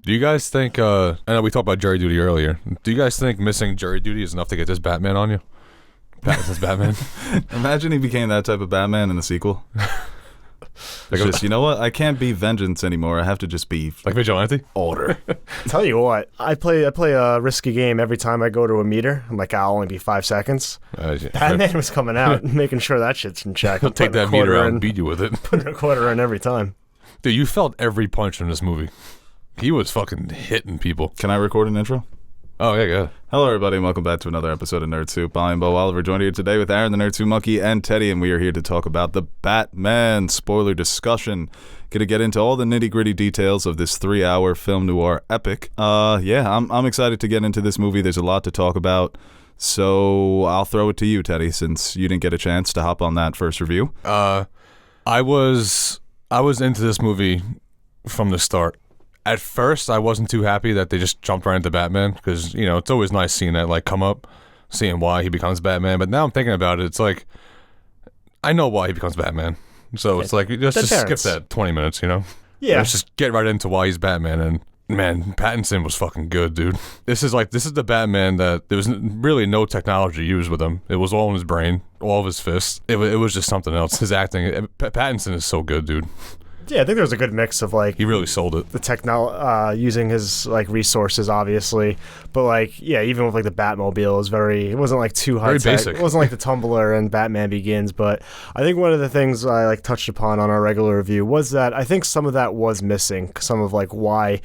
Do you guys think, I know we talked about jury duty earlier. Do you guys think missing jury duty is enough to get this Batman on you? Pattinson's Batman? Imagine he became that type of Batman in the sequel. It's just, you know what? I can't be vengeance anymore. I have to just be like vigilante? Order. Tell you what, I play a risky game every time I go to a meter. I'm like, I'll only be 5 seconds. Batman was coming out and making sure that shit's in check. He'll take that meter out and beat you with it. Putting a quarter in every time. Dude, you felt every punch in this movie. He was fucking hitting people. Can I record an intro? Oh, yeah. Hello, everybody, and welcome back to another episode of Nerd Soup. I'm Bo Oliver, joined here today with Aaron, the Nerd Soup Monkey, and Teddy, and we are here to talk about the Batman spoiler discussion. Going to get into all the nitty-gritty details of this 3-hour film noir epic. I'm excited to get into this movie. There's a lot to talk about, so I'll throw it to you, Teddy, since you didn't get a chance to hop on that first review. I was into this movie from the start. At first, I wasn't too happy that they just jumped right into Batman because, you know, it's always nice seeing that, like, come up, seeing why he becomes Batman. But now I'm thinking about it, it's like, I know why he becomes Batman. So it's like, let's just skip that 20 minutes, you know? Yeah. Let's just get right into why he's Batman. And, man, Pattinson was fucking good, dude. This is the Batman that there was really no technology used with him. It was all in his brain, all of his fists. It was just something else. His acting, Pattinson is so good, dude. Yeah, I think there was a good mix of, like... He really sold it. The using his, like, resources, obviously. But, like, yeah, even with, like, the Batmobile, it wasn't, like, too high-tech. Very basic. It wasn't like the Tumbler and Batman Begins. But I think one of the things I, like, touched upon on our regular review was that I think some of that was missing. Some of, like, why...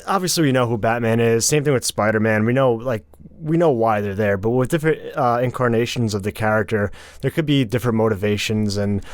obviously, we know who Batman is. Same thing with Spider-Man. We know why they're there, but with different incarnations of the character, there could be different motivations and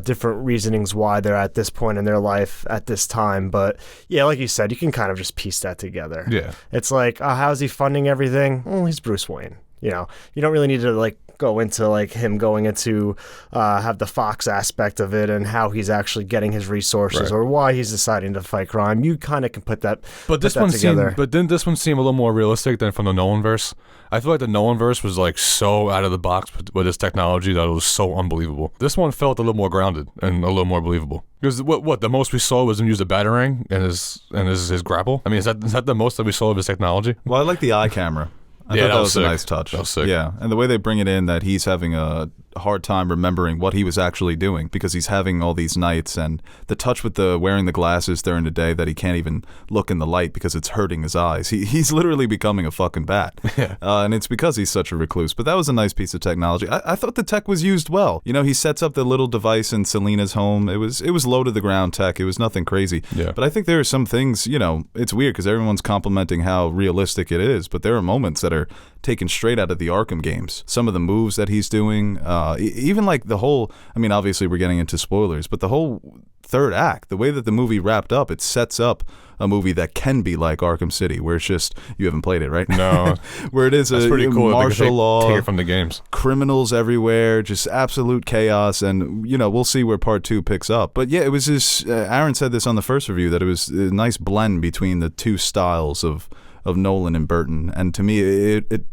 different reasonings why they're at this point in their life at this time. But yeah, like you said, you can kind of just piece that together. Yeah. It's like, how's he funding everything? Well, he's Bruce Wayne. You know, you don't really need to, like, go into, like, him going into have the Fox aspect of it and how he's actually getting his resources or why he's deciding to fight crime. You kind of can put that together. But didn't this one seem a little more realistic than from the Nolanverse? I feel like the Nolanverse was, like, so out of the box with this technology that it was so unbelievable. This one felt a little more grounded and a little more believable. Because what the most we saw was him use a batarang and his grapple. I mean, is that the most that we saw of his technology? Well, I like the eye camera. I thought that was a nice touch. That was sick. Yeah, and the way they bring it in that he's having a hard time remembering what he was actually doing because he's having all these nights, and the touch with the wearing the glasses during the day that he can't even look in the light because it's hurting his eyes. He's literally becoming a fucking bat. Yeah. And it's because he's such a recluse. But that was a nice piece of technology. I thought the tech was used well. You know, he sets up the little device in Selina's home. It was low to the ground tech. It was nothing crazy. Yeah. But I think there are some things, you know, it's weird because everyone's complimenting how realistic it is, but there are moments that are taken straight out of the Arkham games. Some of the moves that he's doing, even like the whole, I mean, obviously we're getting into spoilers, but the whole third act, the way that the movie wrapped up, it sets up a movie that can be like Arkham City, where it's just, you haven't played it, right? No. Where it is That's a pretty cool. martial law. Take it from the games. Criminals everywhere, just absolute chaos, and, you know, we'll see where part 2 picks up. But yeah, it was just, Aaron said this on the first review, that it was a nice blend between the two styles of Nolan and Burton, and to me, it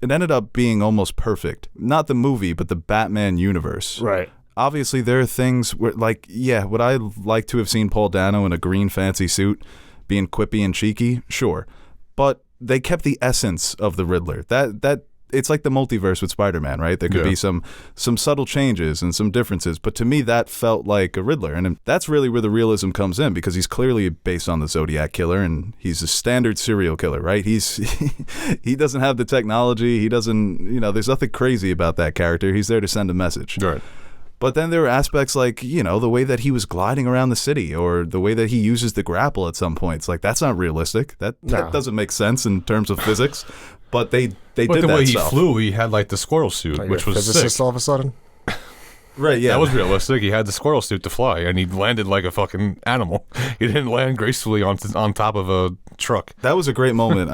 ended up being almost perfect. Not the movie, but the Batman universe. Right. Obviously, there are things where, like, yeah, would I like to have seen Paul Dano in a green fancy suit being quippy and cheeky? Sure. But they kept the essence of the Riddler. That it's like the multiverse with Spider-Man, right? There could be some subtle changes and some differences, but to me that felt like a Riddler, and that's really where the realism comes in, because he's clearly based on the Zodiac Killer, and he's a standard serial killer, right? He doesn't have the technology, he doesn't, you know, there's nothing crazy about that character. He's there to send a message. Right. But then there were aspects like, you know, the way that he was gliding around the city, or the way that he uses the grapple at some points. Like, that's not realistic. That doesn't make sense in terms of physics. But they did that stuff. But the way he flew, he had, like, the squirrel suit, which was sick. All of a sudden? Right, yeah. That was realistic. He had the squirrel suit to fly, and he landed like a fucking animal. He didn't land gracefully on top of a truck. That was a great moment.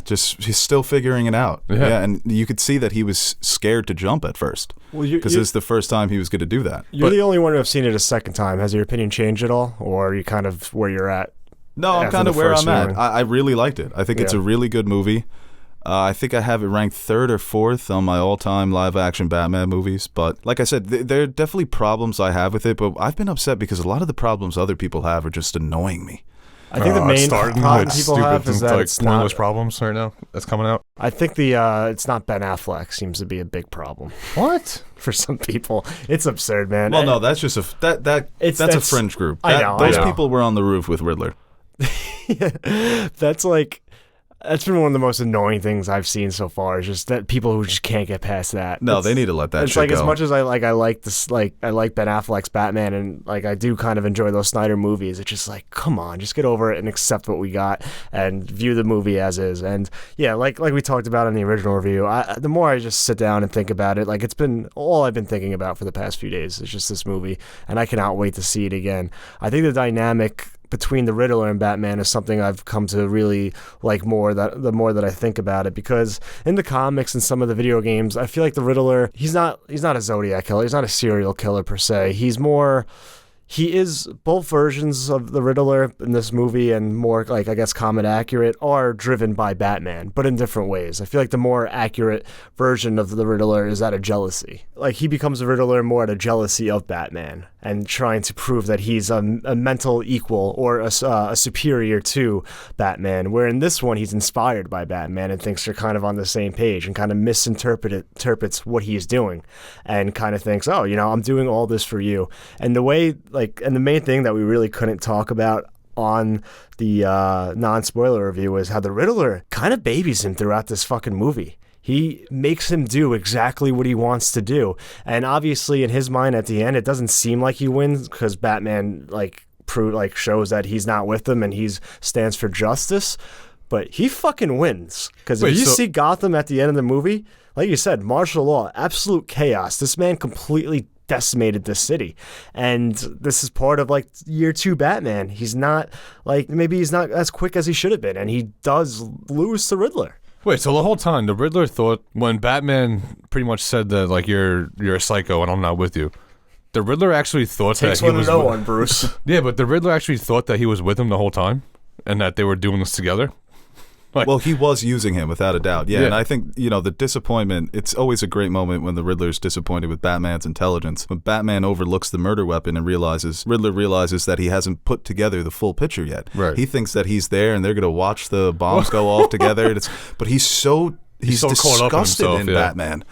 Just he's still figuring it out. Yeah, and you could see that he was scared to jump at first, because it's the first time he was going to do that. You're the only one who have seen it a second time. Has your opinion changed at all, or are you kind of where you're at? No, I'm kind of where I'm at. I really liked it. I think it's a really good movie. I think I have it ranked 3rd or 4th on my all-time live-action Batman movies. But like I said, there are definitely problems I have with it, but I've been upset because a lot of the problems other people have are just annoying me. I think the It's main starting problem with people have is that like it's pointless not. problems right now that's coming out. I think it's not Ben Affleck seems to be a big problem What? for some people. It's absurd, man. Well, no, that's just that's a fringe group. I know. Those people were on the roof with Riddler. That's like. That's been one of the most annoying things I've seen so far. Is just that people who just can't get past that. No, they need to let that it's shit like go. as much as I like this, like I like Ben Affleck's Batman, and like I do kind of enjoy those Snyder movies. It's just like, come on, just get over it and accept what we got and view the movie as is. And yeah, like we talked about in the original review, the more I just sit down and think about it, like it's been all I've been thinking about for the past few days. It's just this movie, and I cannot wait to see it again. I think the dynamic between the Riddler and Batman is something I've come to really like more the more that I think about it, because in the comics and some of the video games, I feel like the Riddler, he's not a Zodiac killer, he's not a serial killer per se. He is both versions of the Riddler in this movie, and more like, I guess, comic accurate, are driven by Batman, but in different ways. I feel like the more accurate version of the Riddler is out of jealousy. Like, he becomes a Riddler more out of jealousy of Batman and trying to prove that he's a mental equal or a superior to Batman, where in this one he's inspired by Batman and thinks they're kind of on the same page and kind of misinterprets what he's doing and kind of thinks, oh, I'm doing all this for you. And the way, and the main thing that we really couldn't talk about on the non-spoiler review is how the Riddler kind of babies him throughout this fucking movie. He makes him do exactly what he wants to do. And obviously in his mind at the end, it doesn't seem like he wins because Batman shows that he's not with him and he stands for justice. But he fucking wins. Because if you see Gotham at the end of the movie, like you said, martial law, absolute chaos. This man completely decimated the city, and this is part of year 2 Batman. He's not maybe he's not as quick as he should have been, and he does lose to Riddler. Wait, so the whole time the Riddler thought, when Batman pretty much said that you're a psycho and I'm not with you, the Riddler actually thought Takes that he one was to know one, Bruce. Yeah, but the Riddler actually thought that he was with him the whole time and that they were doing this together. Well, he was using him without a doubt. Yeah, Yeah. and I think, the disappointment, it's always a great moment when the Riddler's disappointed with Batman's intelligence. When Batman overlooks the murder weapon and Riddler realizes that he hasn't put together the full picture yet. Right. He thinks that he's there and they're going to watch the bombs go off together. But he's so caught up in disgusted himself, in yeah. Batman.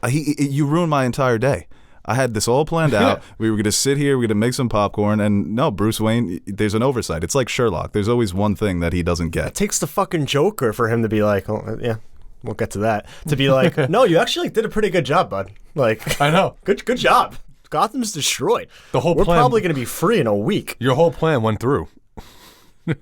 You ruined my entire day. I had this all planned out. We were going to sit here, we're going to make some popcorn, and no, Bruce Wayne, there's an oversight. It's like Sherlock. There's always one thing that he doesn't get. It takes the fucking Joker for him to be like, oh, yeah, we'll get to that. To be like, no, you actually did a pretty good job, bud. I know. Good job. Gotham's destroyed. The whole We're plan, probably going to be free in a week. your whole plan went through.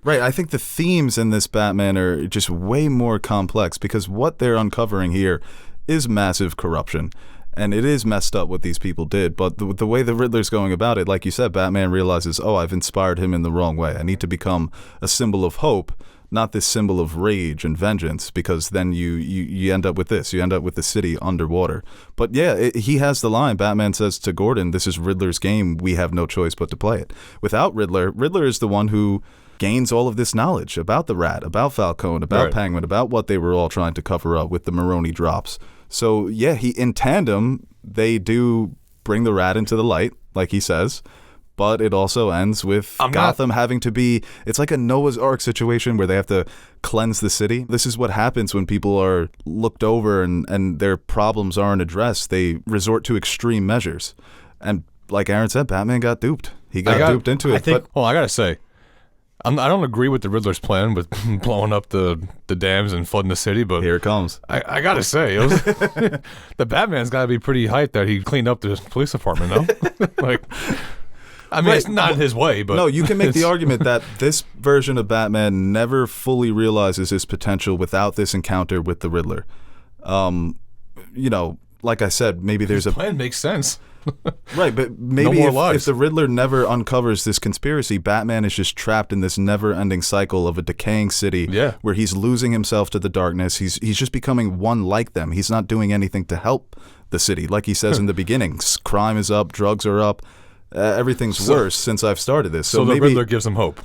Right, I think the themes in this Batman are just way more complex because what they're uncovering here is massive corruption. And it is messed up what these people did, but the way the Riddler's going about it, like you said, Batman realizes, oh, I've inspired him in the wrong way. I need to become a symbol of hope, not this symbol of rage and vengeance, because then you end up with this. You end up with the city underwater. But yeah, he has the line. Batman says to Gordon, this is Riddler's game. We have no choice but to play it. Without Riddler is the one who gains all of this knowledge about the Rat, about Falcone, about Right. Penguin, about what they were all trying to cover up with the Maroni drops. So, yeah, in tandem, they do bring the Rat into the light, like he says, but it also ends with Gotham having to be, it's like a Noah's Ark situation where they have to cleanse the city. This is what happens when people are looked over and their problems aren't addressed. They resort to extreme measures. And like Aaron said, Batman got duped. He got duped into it. I gotta say, I don't agree with the Riddler's plan with blowing up the dams and flooding the city, but here it comes. I gotta say, the Batman's gotta be pretty hyped that he cleaned up the police department, though. It's not his way, but no, you can make the argument that this version of Batman never fully realizes his potential without this encounter with the Riddler. Like I said, maybe there's his plan makes sense. Right, but maybe more if lies. the Riddler never uncovers this conspiracy, Batman is just trapped in this never-ending cycle of a decaying city where he's losing himself to the darkness. He's just becoming one like them. He's not doing anything to help the city. Like he says in the beginning, crime is up, drugs are up, everything's worse since I've started this. So the maybe, Riddler gives him hope.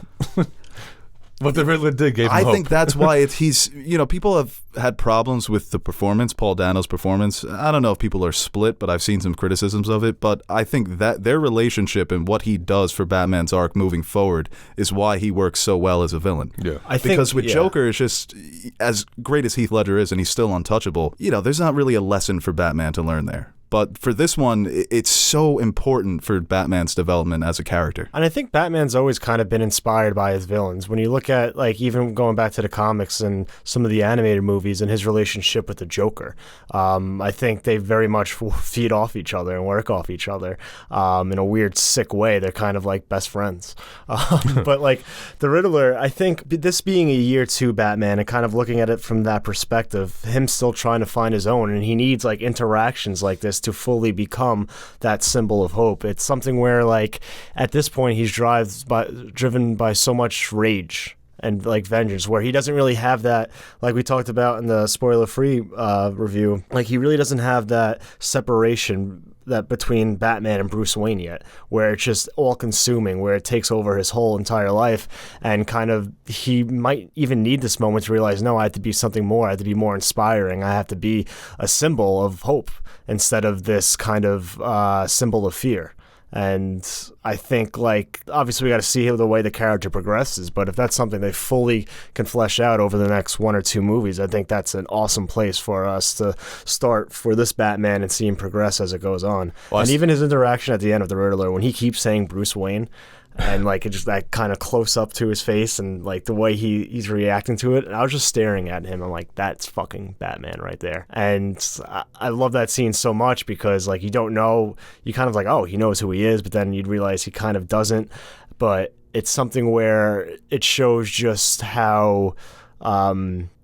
But the Riddler did give him I hope. think that's why he's, people have had problems with the performance, Paul Dano's performance. I don't know if people are split, but I've seen some criticisms of it. But I think that their relationship and what he does for Batman's arc moving forward is why he works so well as a villain. Yeah. Because with Joker, it's just, as great as Heath Ledger is, and he's still untouchable, there's not really a lesson for Batman to learn there. But for this one, it's so important for Batman's development as a character. And I think Batman's always kind of been inspired by his villains. When you look at, even going back to the comics and some of the animated movies and his relationship with the Joker, I think they very much feed off each other and work off each other in a weird, sick way. They're kind of like best friends. But the Riddler, I think this being a year 2 Batman and kind of looking at it from that perspective, him still trying to find his own, and he needs interactions like this to fully become that symbol of hope. It's something where at this point he's driven by so much rage and vengeance, where he doesn't really have that, we talked about in the spoiler-free review, he really doesn't have that separation that between Batman and Bruce Wayne yet, where it's just all consuming, where it takes over his whole entire life, and kind of he might even need this moment to realize, no, I have to be something more, I have to be more inspiring, I have to be a symbol of hope instead of this kind of symbol of fear. And I think, obviously we got to see the way the character progresses, but if that's something they fully can flesh out over the next 1 or 2 movies, I think that's an awesome place for us to start for this Batman and see him progress as it goes on. Well, and even his interaction at the end of the Riddler, when he keeps saying Bruce Wayne, and it just that kind of close up to his face and the way he's reacting to it, and I was just staring at him. I'm like, that's fucking Batman right there. And I love that scene so much because you don't know, you kind of oh, he knows who he is, but then you'd realize he kind of doesn't. But it's something where it shows just how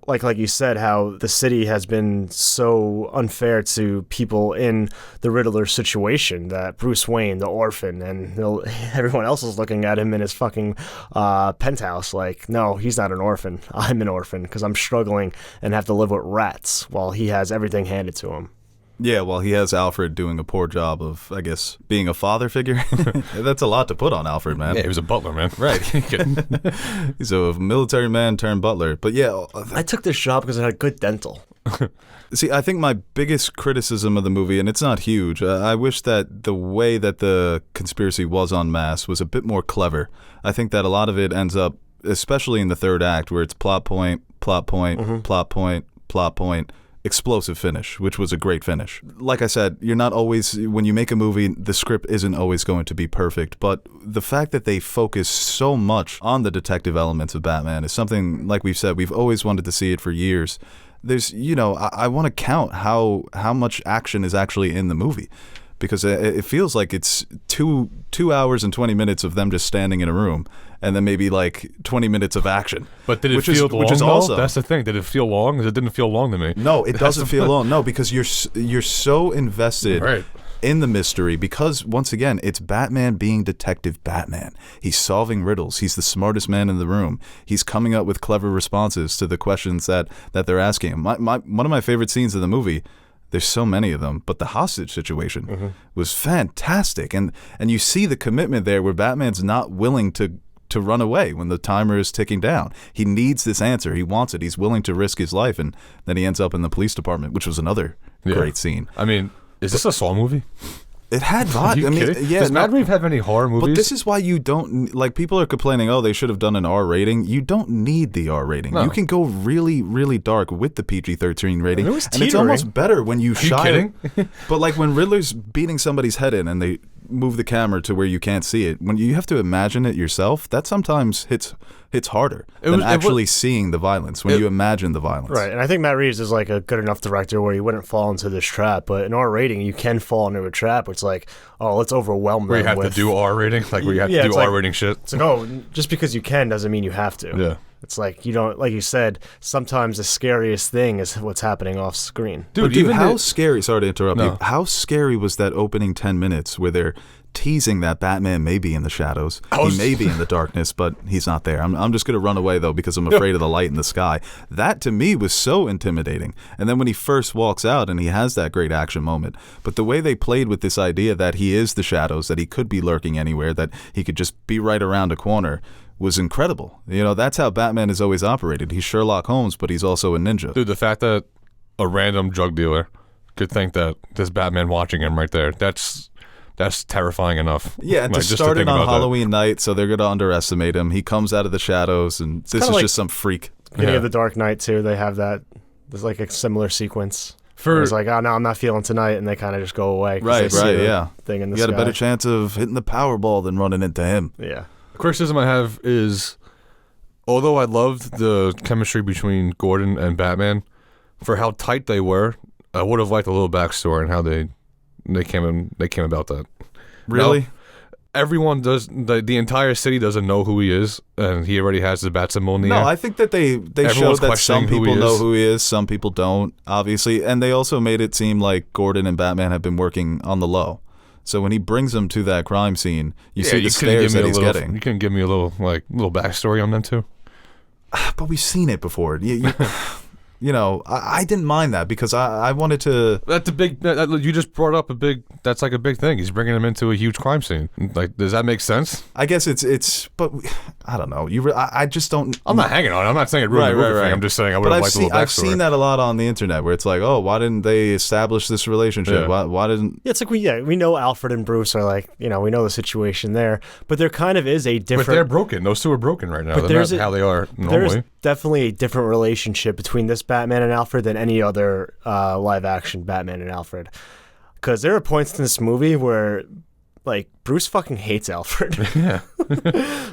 like you said, how the city has been so unfair to people in the Riddler situation, that Bruce Wayne, the orphan, and everyone else is looking at him in his fucking penthouse no, he's not an orphan. I'm an orphan because I'm struggling and have to live with rats while he has everything handed to him. Yeah, well, he has Alfred doing a poor job of, I guess, being a father figure. That's a lot to put on Alfred, man. Yeah, he was a butler, man. Right. He's a military man turned butler. But yeah. I took this job because I had good dental. See, I think my biggest criticism of the movie, and it's not huge, I wish that the way that the conspiracy was en masse was a bit more clever. I think that a lot of it ends up, especially in the third act, where it's plot point, plot point, plot point, plot point, explosive finish, which was a great finish. Like I said, you're not always, when you make a movie, the script isn't always going to be perfect, but the fact that they focus so much on the detective elements of Batman is something, like we've said, we've always wanted to see it for years. There's, I want to count how much action is actually in the movie, because it feels like it's 2 hours and 20 minutes of them just standing in a room, and then maybe 20 minutes of action. But did it feel long? Which is though? also, that's the thing. Did it feel long? It didn't feel long to me. No, it doesn't feel long. No, because you're so invested in the mystery, because once again, it's Batman being Detective Batman. He's solving riddles. He's the smartest man in the room. He's coming up with clever responses to the questions that they're asking him. One of my favorite scenes of the movie, there's so many of them, but the hostage situation was fantastic. And you see the commitment there where Batman's not willing to run away when the timer is ticking down. He needs this answer. He wants it. He's willing to risk his life, and then he ends up in the police department, which was another great scene. I mean, is this a Saw movie? It had vibes. I mean, does Mad Reeve have any horror movies? But this is why you don't, people are complaining, oh, they should have done an R rating. You don't need the R rating. No. You can go really, really dark with the PG-13 rating. And it's almost better when you shy. Are you kidding? But when Riddler's beating somebody's head in and they move the camera to where you can't see it, when you have to imagine it yourself, that sometimes hits harder than actually seeing the violence, when you imagine the violence. Right, and I think Matt Reeves is a good enough director where he wouldn't fall into this trap, but in R rating, you can fall into a trap. It's let's overwhelm them. Where you have to do R rating? Where you have to do R rating shit? It's just because you can doesn't mean you have to. Yeah. It's you don't, like you said, sometimes the scariest thing is what's happening off screen. Dude, how scary, sorry to interrupt you, how scary was that opening 10 minutes where they're teasing that Batman may be in the shadows, he may be in the darkness, but he's not there. I'm just going to run away, though, because I'm afraid of the light in the sky. That, to me, was so intimidating. And then when he first walks out and he has that great action moment, but the way they played with this idea that he is the shadows, that he could be lurking anywhere, that he could just be right around a corner, was incredible. That's how Batman has always operated. He's Sherlock Holmes, but he's also a ninja. Dude, the fact that a random drug dealer could think that there's Batman watching him right there, that's terrifying enough. Yeah, and to just start it think on about that. Halloween night, so they're going to underestimate him. He comes out of the shadows, and this is like just some freak. Beginning of The Dark Knight, too, they have that. There's like a similar sequence. For it's like, oh, no, I'm not feeling tonight, and they kind of just go away. Right, yeah. Thing in the You got sky. a better chance of hitting the Powerball than running into him. Yeah. criticism I have is, although I loved the chemistry between Gordon and Batman, for how tight they were, I would have liked a little backstory and how they came about that. Really? Now, everyone does. The entire city doesn't know who he is, and he already has the bat symbol in the air. No, I think that they Everyone's showed that questioning some who he people know is. who he is, some people don't, obviously, and they also made it seem like Gordon and Batman have been working on the low. So when he brings them to that crime scene, you see the stares that he's getting. You can give me a little backstory on them too. But we've seen it before. I didn't mind that because I wanted to. That's a big. You just brought up a big. That's like a big thing. He's bringing him into a huge crime scene. Like, does that make sense? I guess it's. But I don't know. I just don't. I'm not hanging on it. I'm not saying it ruined the movie thing. I'm just saying I would have liked a little backstory. I've seen that a lot on the internet where it's like, oh, why didn't they establish this relationship? Yeah. Why didn't? Yeah, it's like we know Alfred and Bruce are like, we know the situation there, but there kind of is a different. But they're broken. Those two are broken right now. But They're not how they are normally. There's definitely a different relationship between this Batman and Alfred than any other live-action Batman and Alfred. Because there are points in this movie where, like, Bruce fucking hates Alfred. Yeah.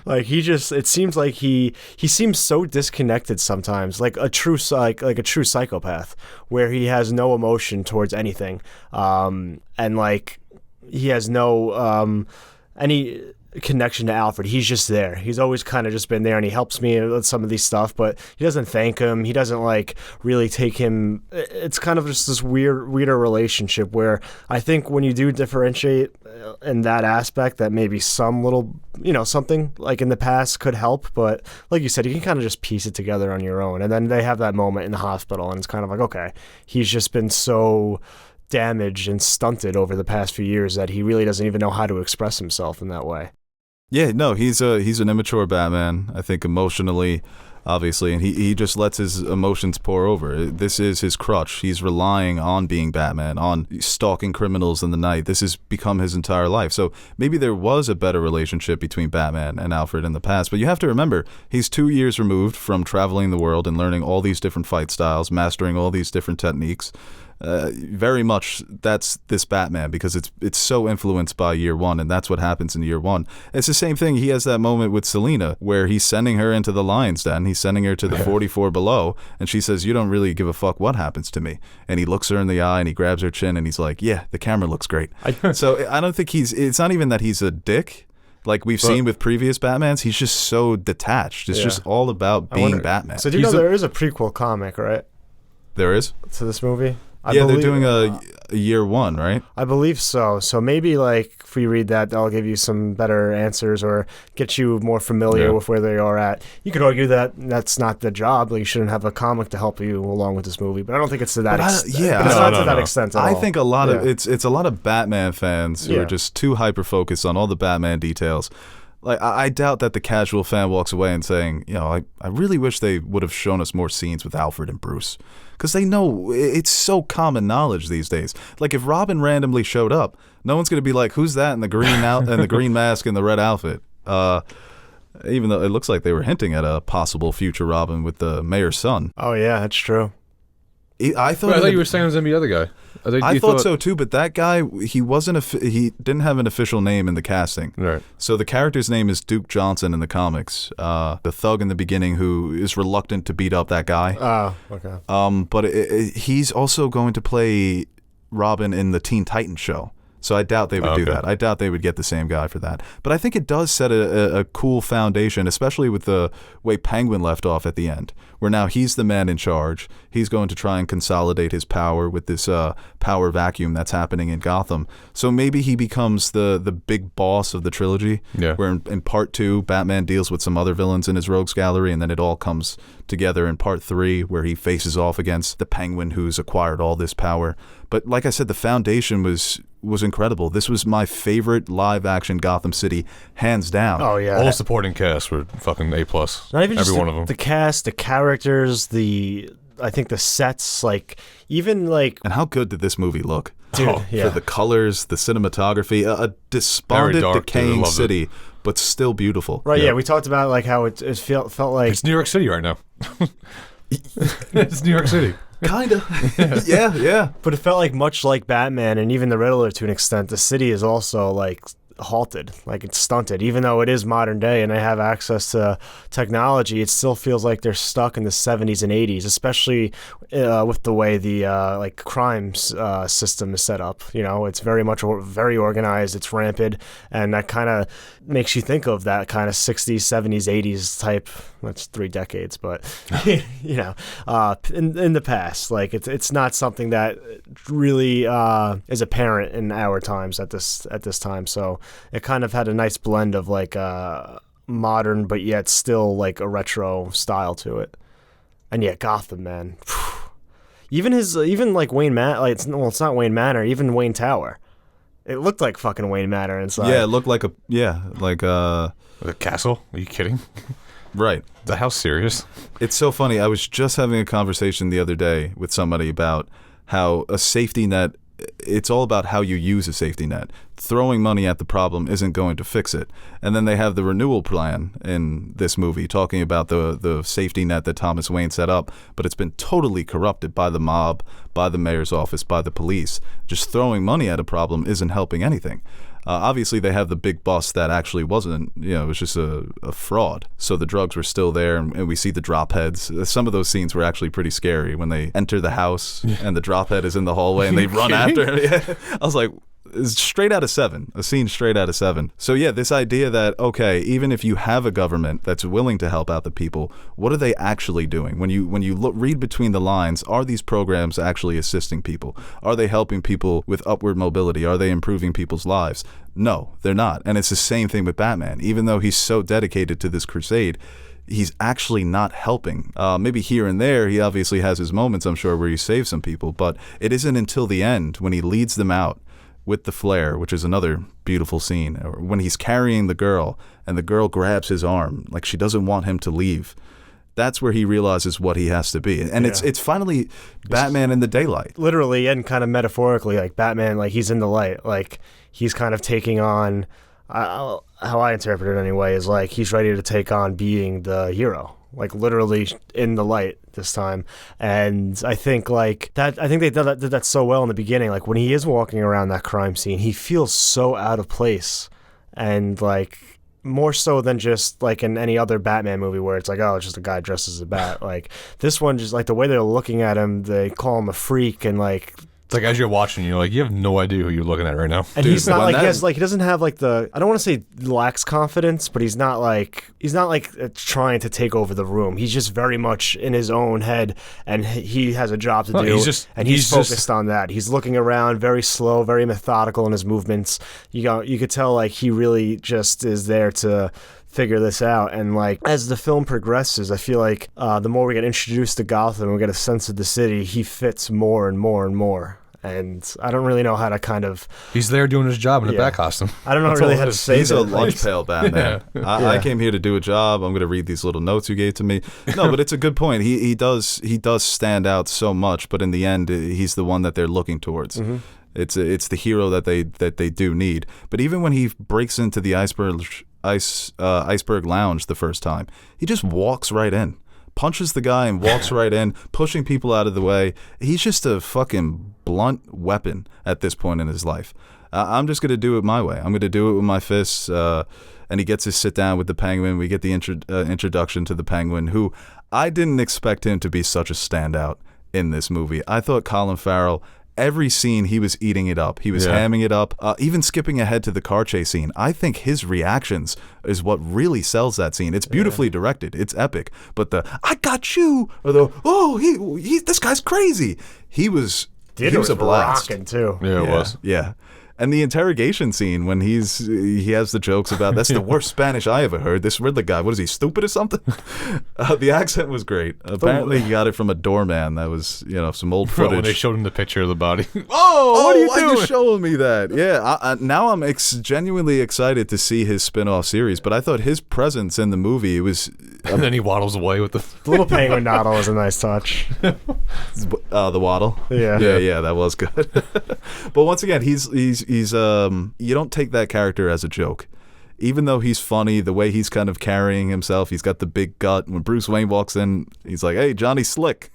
Like, it seems like he seems so disconnected sometimes, like a true psychopath, where he has no emotion towards anything, and like he has no any connection to Alfred. He's just there. He's always kind of just been there, and he helps me with some of these stuff, but he doesn't thank him. He doesn't like really take him. It's kind of just this weirder relationship where I think when you do differentiate in that aspect, that maybe some little, something like in the past could help, but like you said, you can kind of just piece it together on your own. And then they have that moment in the hospital, and it's kind of like, okay, he's just been so damaged and stunted over the past few years that he really doesn't even know how to express himself in that way. Yeah, no, he's an immature Batman, I think, emotionally, obviously, and he just lets his emotions pour over. This is his crutch. He's relying on being Batman, on stalking criminals in the night. This has become his entire life. So maybe there was a better relationship between Batman and Alfred in the past, but you have to remember, he's 2 years removed from traveling the world and learning all these different fight styles, mastering all these different techniques. Very much that's this Batman because it's so influenced by year one, and that's what happens in year one. It's the same thing. He has that moment with Selina where he's sending her into the lion's den. He's sending her to the 44 below, and she says, "You don't really give a fuck what happens to me." And he looks her in the eye and he grabs her chin and he's like, "Yeah, the camera looks great." So I don't think it's not even that he's a dick. Like we've seen with previous Batmans, he's just so detached. It's just all about being Batman. So do you know there is a prequel comic, right? There is? To this movie? They're doing a year one, right? I believe so. So maybe like if we read that, that'll give you some better answers or get you more familiar with where they are at. You could argue that that's not the job. Like you shouldn't have a comic to help you along with this movie, but I don't think it's to that extent. It's not to that extent at all. I think a lot of it's a lot of Batman fans who are just too hyper focused on all the Batman details. Like I doubt that the casual fan walks away and saying, I really wish they would have shown us more scenes with Alfred and Bruce. Because they know it's so common knowledge these days. Like if Robin randomly showed up, no one's going to be like, "Who's that in the green and the green mask and the red outfit?" Even though it looks like they were hinting at a possible future Robin with the mayor's son. Oh yeah, that's true. I thought you were saying it was gonna be the other guy. I thought so too, but that guy, he didn't have an official name in the casting. Right. So the character's name is Duke Johnson in the comics, the thug in the beginning who is reluctant to beat up that guy. Oh, okay. But he's also going to play Robin in the Teen Titans show. So I doubt they would do that. I doubt they would get the same guy for that. But I think it does set a cool foundation, especially with the way Penguin left off at the end, where now he's the man in charge. He's going to try and consolidate his power with this power vacuum that's happening in Gotham. So maybe he becomes the big boss of the trilogy, where in part 2, Batman deals with some other villains in his rogues gallery, and then it all comes together in part 3, where he faces off against the Penguin who's acquired all this power. But like I said, the foundation was incredible. This was my favorite live action Gotham City, hands down. Oh yeah, All the supporting cast were fucking A+. not even every just one of them. the cast, the characters, I think the sets, like even like And how good did this movie look? dude, Oh, yeah. For the colors, the cinematography, a despondent, Very dark, dude. I decaying loved it. city, but still beautiful. Right, yeah. We talked about like how it felt like It's New York City right now. It's New York City. Kinda. yeah. but it felt like much like Batman and even the Riddler to an extent. The city is also like halted, like it's stunted. Even though it is modern day and they have access to technology, it still feels like they're stuck in the 70s and 80s, especially with the way the like crime system is set up. You know, it's very much very organized, it's rampant, and that kind of makes you think of that kind of 60s, 70s, 80s type. That's 3 decades, but you know, in the past, like it's not something that really is apparent in our times at this time. So it kind of had a nice blend of like modern, but yet still like a retro style to it. And yeah, Gotham, man. Even like Wayne Manor, like it's not Wayne Manor, even Wayne Tower. It looked like fucking Wayne Manor inside. Yeah, it looked like The castle? Are you kidding? right. The house serious? It's so funny. I was just having a conversation the other day with somebody about how a safety net, it's all about how you use a safety net. Throwing money at the problem isn't going to fix it. And then they have the renewal plan in this movie talking about the safety net that Thomas Wayne set up, but it's been totally corrupted by the mob, by the mayor's office, by the police. Just throwing money at a problem isn't helping anything. Obviously, they have the big bust that actually wasn't, it was just a fraud. So the drugs were still there, and we see the drop heads. Some of those scenes were actually pretty scary when they enter the house and the drop head is in the hallway and they run after him. Yeah. I was like, it's straight out of Seven, a scene straight out of Seven. So yeah, this idea that, okay, even if you have a government that's willing to help out the people, what are they actually doing? When you read between the lines, are these programs actually assisting people? Are they helping people with upward mobility? Are they improving people's lives? No, they're not. And it's the same thing with Batman. Even though he's so dedicated to this crusade, he's actually not helping. Maybe here and there, he obviously has his moments, I'm sure, where he saves some people, but it isn't until the end when he leads them out with the flare, which is another beautiful scene, or when he's carrying the girl and the girl grabs his arm like she doesn't want him to leave. That's where he realizes what he has to be. And it's finally Batman in the daylight. Literally and kind of metaphorically, like Batman, like he's in the light, like he's kind of taking on, how I interpret it anyway, is like he's ready to take on being the hero, like literally in the light this time. And I think like that, I think they did that so well in the beginning. Like when he is walking around that crime scene, he feels so out of place, and like more so than just like in any other Batman movie where it's like, oh, it's just a guy dressed as a bat. Like this one, just like the way they're looking at him, they call him a freak, and like It's like as you're watching, you're like, you have no idea who you're looking at right now. and Dude, he's not when like he doesn't have like the, I don't want to say lacks confidence, but he's not like trying to take over the room. He's just very much in his own head, and he has a job to do. He's focused on that. He's looking around, very slow, very methodical in his movements. You could tell like he really just is there to figure this out. And like as the film progresses, I feel like the more we get introduced to Gotham and we get a sense of the city, he fits more and more and more. And I don't really know how to kind of... He's there doing his job in a bat costume. I don't know That's really all how it to is. say He's that. a lunch pail Batman. I came here to do a job. I'm going to read these little notes you gave to me. No, but it's a good point. He does stand out so much, but in the end, he's the one that they're looking towards. Mm-hmm. It's the hero that they do need. But even when he breaks into the Iceberg Lounge the first time, he just walks right in, punches the guy and walks right in, pushing people out of the way. He's just a fucking blunt weapon at this point in his life. I'm just going to do it my way. I'm going to do it with my fists. And he gets to sit down with the Penguin. We get the introduction to the Penguin, who I didn't expect him to be such a standout in this movie. I thought Colin Farrell, every scene he was eating it up. He was hamming it up, even skipping ahead to the car chase scene. I think his reactions is what really sells that scene. It's beautifully directed. It's epic. But the "I got you" or the "Oh, he this guy's crazy." He was a blast. Rocking too. Yeah, it was. Yeah. And the interrogation scene when he has the jokes about that's the worst Spanish I ever heard. This Riddler guy, what is he, stupid or something? The accent was great. Apparently he got it from a doorman. That was, some old footage. When they showed him the picture of the body. Oh, what are you why doing? are you showing me that? Yeah, now I'm genuinely excited to see his spin-off series, but I thought his presence in the movie was... And then he waddles away with the little penguin noddle was a nice touch. The waddle? Yeah, that was good. But once again, he's you don't take that character as a joke. Even though he's funny, the way he's kind of carrying himself, he's got the big gut. When Bruce Wayne walks in, he's like, "Hey, Johnny Slick."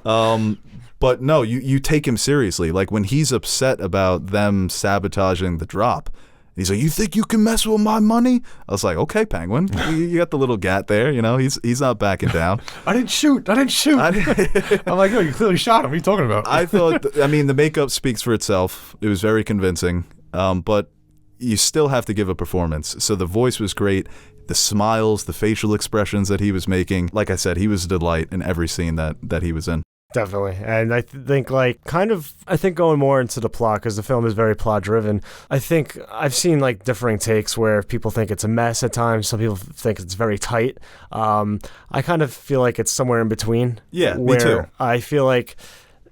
But no, you take him seriously. Like when he's upset about them sabotaging the drop, he's like, "You think you can mess with my money?" I was like, "Okay, Penguin, you got the little gat there. He's not backing down." I didn't shoot. I'm like, "No, you clearly shot him. What are you talking about?" I thought, the makeup speaks for itself. It was very convincing, but you still have to give a performance. So the voice was great. The smiles, the facial expressions that he was making. Like I said, he was a delight in every scene that he was in. Definitely. And I think going more into the plot, because the film is very plot driven, I think I've seen differing takes where people think it's a mess at times. Some people think it's very tight. I kind of feel like it's somewhere in between. Yeah, me too. I feel like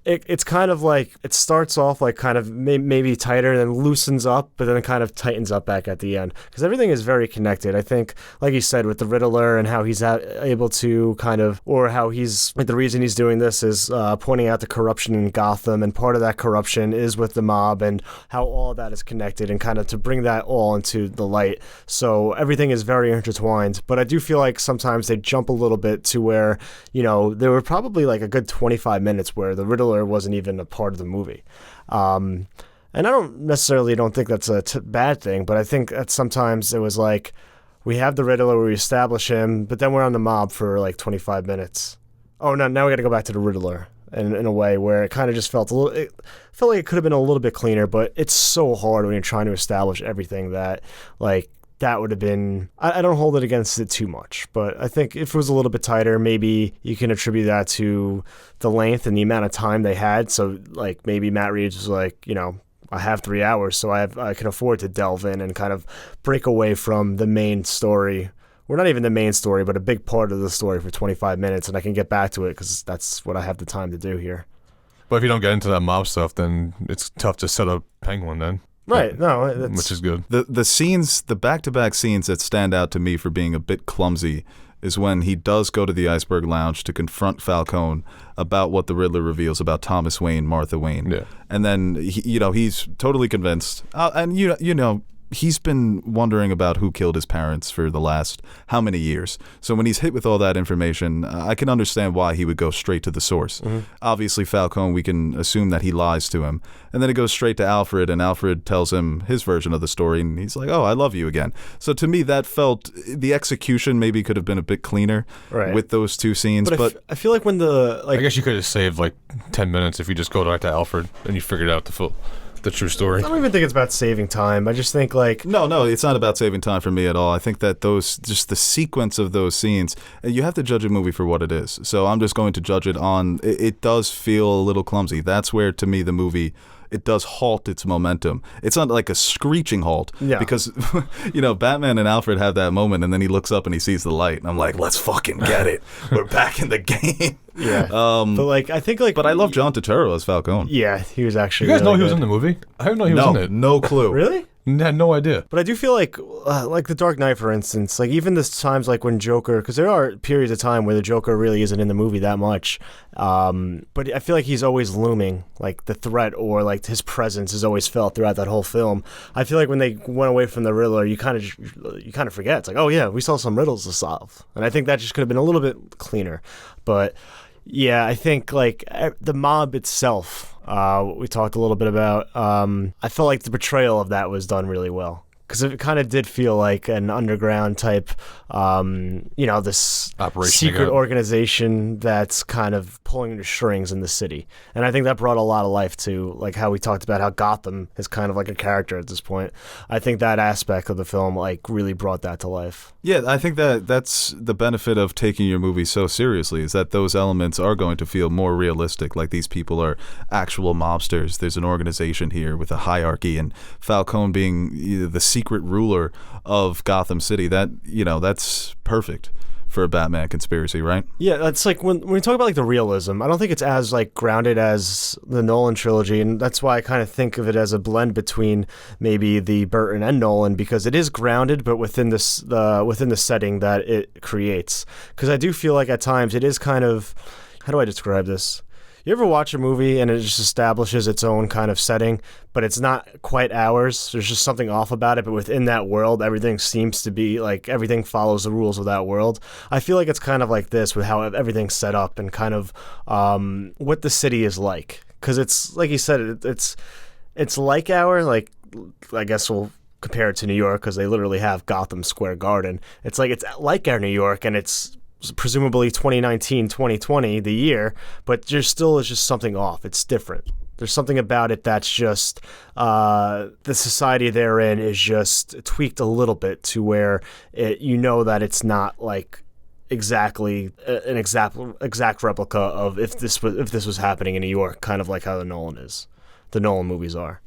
it's kind of like it starts off kind of maybe tighter and then loosens up, but then it kind of tightens up back at the end because everything is very connected. I think, like you said, with the Riddler and how he's able to kind of, or how he's the reason he's doing this is pointing out the corruption in Gotham, and part of that corruption is with the mob and how all of that is connected, and kind of to bring that all into the light. So everything is very intertwined, but I do feel like sometimes they jump a little bit to where there were probably a good 25 minutes where the Riddler wasn't even a part of the movie. And I don't think that's a bad thing, but I think that sometimes it was we have the Riddler where we establish him, but then we're on the mob for 25 minutes. Oh, no, now we got to go back to the Riddler in a way where it kind of just felt it felt like it could have been a little bit cleaner, but it's so hard when you're trying to establish everything that that would have been... I don't hold it against it too much, but I think if it was a little bit tighter, maybe you can attribute that to the length and the amount of time they had. So, maybe Matt Reeves was I have 3 hours, so I can afford to delve in and kind of break away from the main story. Well, not even the main story, but a big part of the story for 25 minutes, and I can get back to it because that's what I have the time to do here. But if you don't get into that mob stuff, then it's tough to set up Penguin then. Right, no, which is good. The scenes, the back-to-back scenes that stand out to me for being a bit clumsy is when he does go to the Iceberg Lounge to confront Falcone about what the Riddler reveals about Thomas Wayne, Martha Wayne. Yeah. And then, he's totally convinced. And, he's been wondering about who killed his parents for the last how many years. So when he's hit with all that information, I can understand why he would go straight to the source. Mm-hmm. Obviously, Falcone, we can assume that he lies to him. And then it goes straight to Alfred, and Alfred tells him his version of the story, and he's like, "Oh, I love you again." So to me, that felt... The execution maybe could have been a bit cleaner with those two scenes. But I feel like when the... I guess you could have saved 10 minutes if you just go right to Alfred and you figured out the true story. I don't even think it's about saving time. I just think No, it's not about saving time for me at all. I think that just the sequence of those scenes, you have to judge a movie for what it is. So I'm just going to judge it on, it does feel a little clumsy. That's where, to me, the movie, it does halt its momentum. It's not like a screeching halt. Yeah. Because, Batman and Alfred have that moment, and then he looks up and he sees the light, and I'm like, let's fucking get it. We're back in the game. Yeah. But I think But I love John Turturro as Falcone. Yeah, he was actually. You guys really know he was good. in the movie? I didn't know he was in it. No clue. Really? Had no idea. But I do feel like The Dark Knight, for instance, even this times when Joker, because there are periods of time where the Joker really isn't in the movie that much, but I feel like he's always looming, the threat or his presence is always felt throughout that whole film. I feel like when they went away from the Riddler, you kind of forget. It's oh yeah, we still have some riddles to solve, and I think that just could have been a little bit cleaner. But yeah, I think the mob itself. We talked a little bit about. I felt like the portrayal of that was done really well because it kind of did feel like an underground type, this Operation secret again. organization that's kind of pulling the strings in the city. And I think that brought a lot of life to, like, how we talked about how Gotham is kind of like a character at this point. I think that aspect of the film, like, really brought that to life. Yeah, I think that's the benefit of taking your movie so seriously, is that those elements are going to feel more realistic, like these people are actual mobsters. There's an organization here with a hierarchy, and Falcone being the secret ruler of Gotham City. That's perfect for a Batman conspiracy, right? Yeah, that's like when we talk about like the realism, I don't think it's as like grounded as the Nolan trilogy, and that's why I kind of think of it as a blend between maybe the Burton and Nolan, because it is grounded, but within the setting that it creates. Because I do feel like at times it is kind of, how do I describe this? You ever watch a movie and it just establishes its own kind of setting, but it's not quite ours? There's just something off about it, but within that world, everything seems to be like everything follows the rules of that world. I feel like it's kind of like this with how everything's set up and kind of what the city is like. Because it's, like you said, it's like like, I guess we'll compare it to New York because they literally have Gotham Square Garden. It's like our New York, and it's presumably 2019, 2020, the year, but there still is just something off. It's different. There's something about it that's just the society they're in is just tweaked a little bit to where that it's not like exactly an exact replica of if this was happening in New York, kind of like how the Nolan movies are.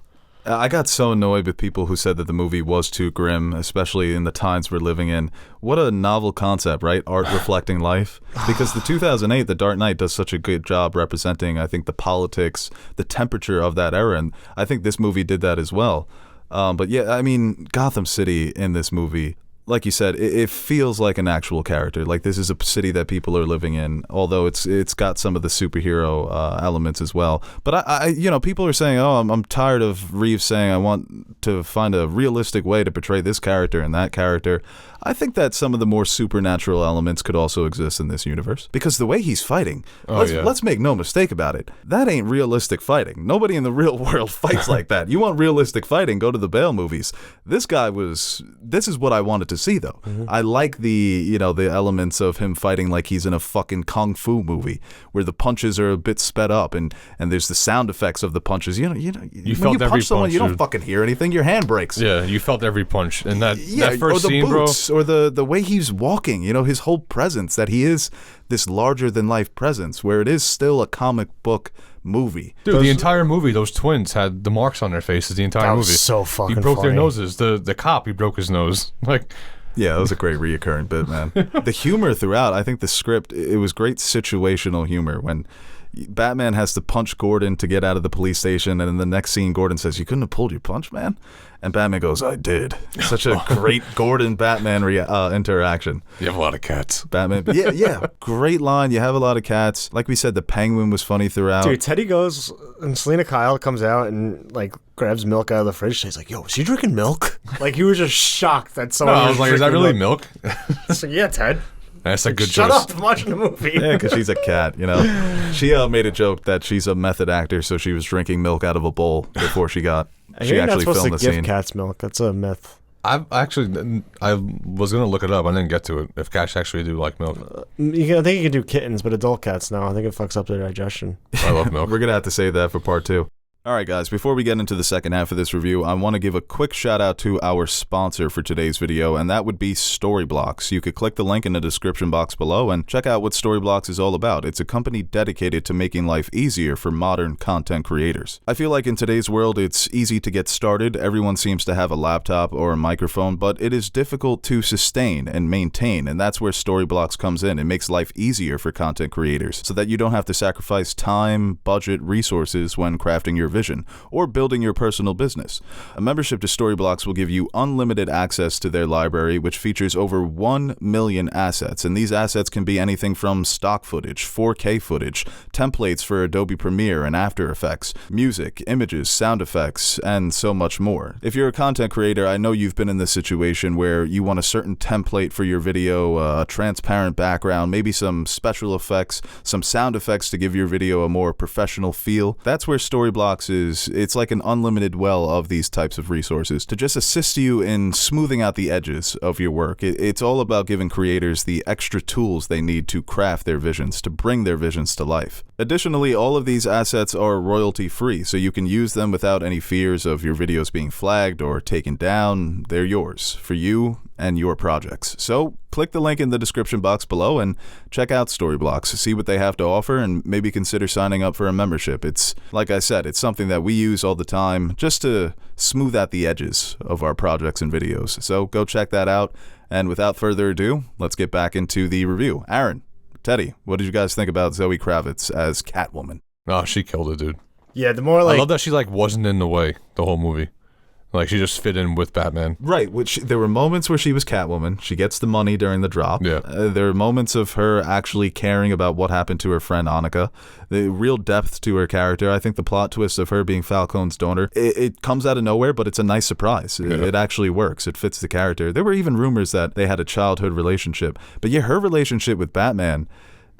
I got so annoyed with people who said that the movie was too grim, especially in the times we're living in. What a novel concept, right? Art reflecting life. Because the 2008, The Dark Knight, does such a good job representing, I think, the politics, the temperature of that era, and I think this movie did that as well. But yeah, I mean, Gotham City in this movie, like you said, it feels like an actual character. Like this is a city that people are living in, although it's got some of the superhero elements as well. But I people are saying, oh, I'm tired of Reeves saying I want to find a realistic way to portray this character and that character. I think that some of the more supernatural elements could also exist in this universe. Because the way he's fighting, let's make no mistake about it, that ain't realistic fighting. Nobody in the real world fights like that. You want realistic fighting, go to the Bale movies. This is what I wanted to see, though. Mm-hmm. I like the elements of him fighting like he's in a fucking kung fu movie, where the punches are a bit sped up, and there's the sound effects of the punches. You felt when you punch someone, you don't fucking hear anything. Your hand breaks. Yeah, you felt every punch. And that first or the scene, boots, or the way he's walking, his whole presence, that he is this larger-than-life presence, where it is still a comic book movie. Dude, the entire movie, those twins had the marks on their faces the entire movie. That was so fucking He broke funny. their noses. The cop, he broke his nose. Like, yeah, that was a great reoccurring bit, man. The humor throughout, I think the script, it was great situational humor when Batman has to punch Gordon to get out of the police station, and in the next scene, Gordon says, "You couldn't have pulled your punch, man?" And Batman goes, "I did." Such a great Gordon-Batman interaction. you have a lot of cats. Batman, yeah, great line. You have a lot of cats. Like we said, the Penguin was funny throughout. Dude, Teddy goes, and Selena Kyle comes out and like grabs milk out of the fridge. She's like, "Yo, is she drinking milk?" Like he was just shocked that someone. I was like, "Is that really milk?" It's like, yeah, Ted. That's a good Shut choice. up! I'm watching the movie. Yeah, because she's a cat, She made a joke that she's a method actor, so she was drinking milk out of a bowl before she You're not actually supposed filmed to the give scene. cats milk. That's a myth. I was gonna look it up. I didn't get to it. If cats actually do like milk, I think you can do kittens, but adult cats no. I think it fucks up their digestion. I love milk. We're going to have to save that for part 2. All right, guys, before we get into the second half of this review, I want to give a quick shout out to our sponsor for today's video, and that would be Storyblocks. You could click the link in the description box below and check out what Storyblocks is all about. It's a company dedicated to making life easier for modern content creators. I feel like in today's world, it's easy to get started. Everyone seems to have a laptop or a microphone, but it is difficult to sustain and maintain, and that's where Storyblocks comes in. It makes life easier for content creators so that you don't have to sacrifice time, budget, resources when crafting your vision or building your personal business. A membership to Storyblocks will give you unlimited access to their library, which features over 1 million assets, and these assets can be anything from stock footage, 4K footage, templates for Adobe Premiere and After Effects, music, images, sound effects, and so much more. If you're a content creator, I know you've been in this situation where you want a certain template for your video, a transparent background, maybe some special effects, some sound effects to give your video a more professional feel. That's where Storyblocks Box it's like an unlimited well of these types of resources to just assist you in smoothing out the edges of your work. It's all about giving creators the extra tools they need to craft their visions, to bring their visions to life. Additionally, all of these assets are royalty-free, so you can use them without any fears of your videos being flagged or taken down. They're yours, for you and your projects. So click the link in the description box below and check out Storyblocks, see what they have to offer, and maybe consider signing up for a membership. It's, like I said, it's something that we use all the time just to smooth out the edges of our projects and videos. So go check that out. And without further ado, let's get back into the review. Aaron, Teddy, what did you guys think about Zoe Kravitz as Catwoman? Oh, she killed it, dude. Yeah, the more I love that she wasn't in the way the whole movie. Like, she just fit in with Batman. Right, there were moments where she was Catwoman. She gets the money during the drop. Yeah. There are moments of her actually caring about what happened to her friend Annika. The real depth to her character. I think the plot twist of her being Falcone's daughter, it comes out of nowhere, but it's a nice surprise. Yeah. It actually works. It fits the character. There were even rumors that they had a childhood relationship. But yeah, her relationship with Batman,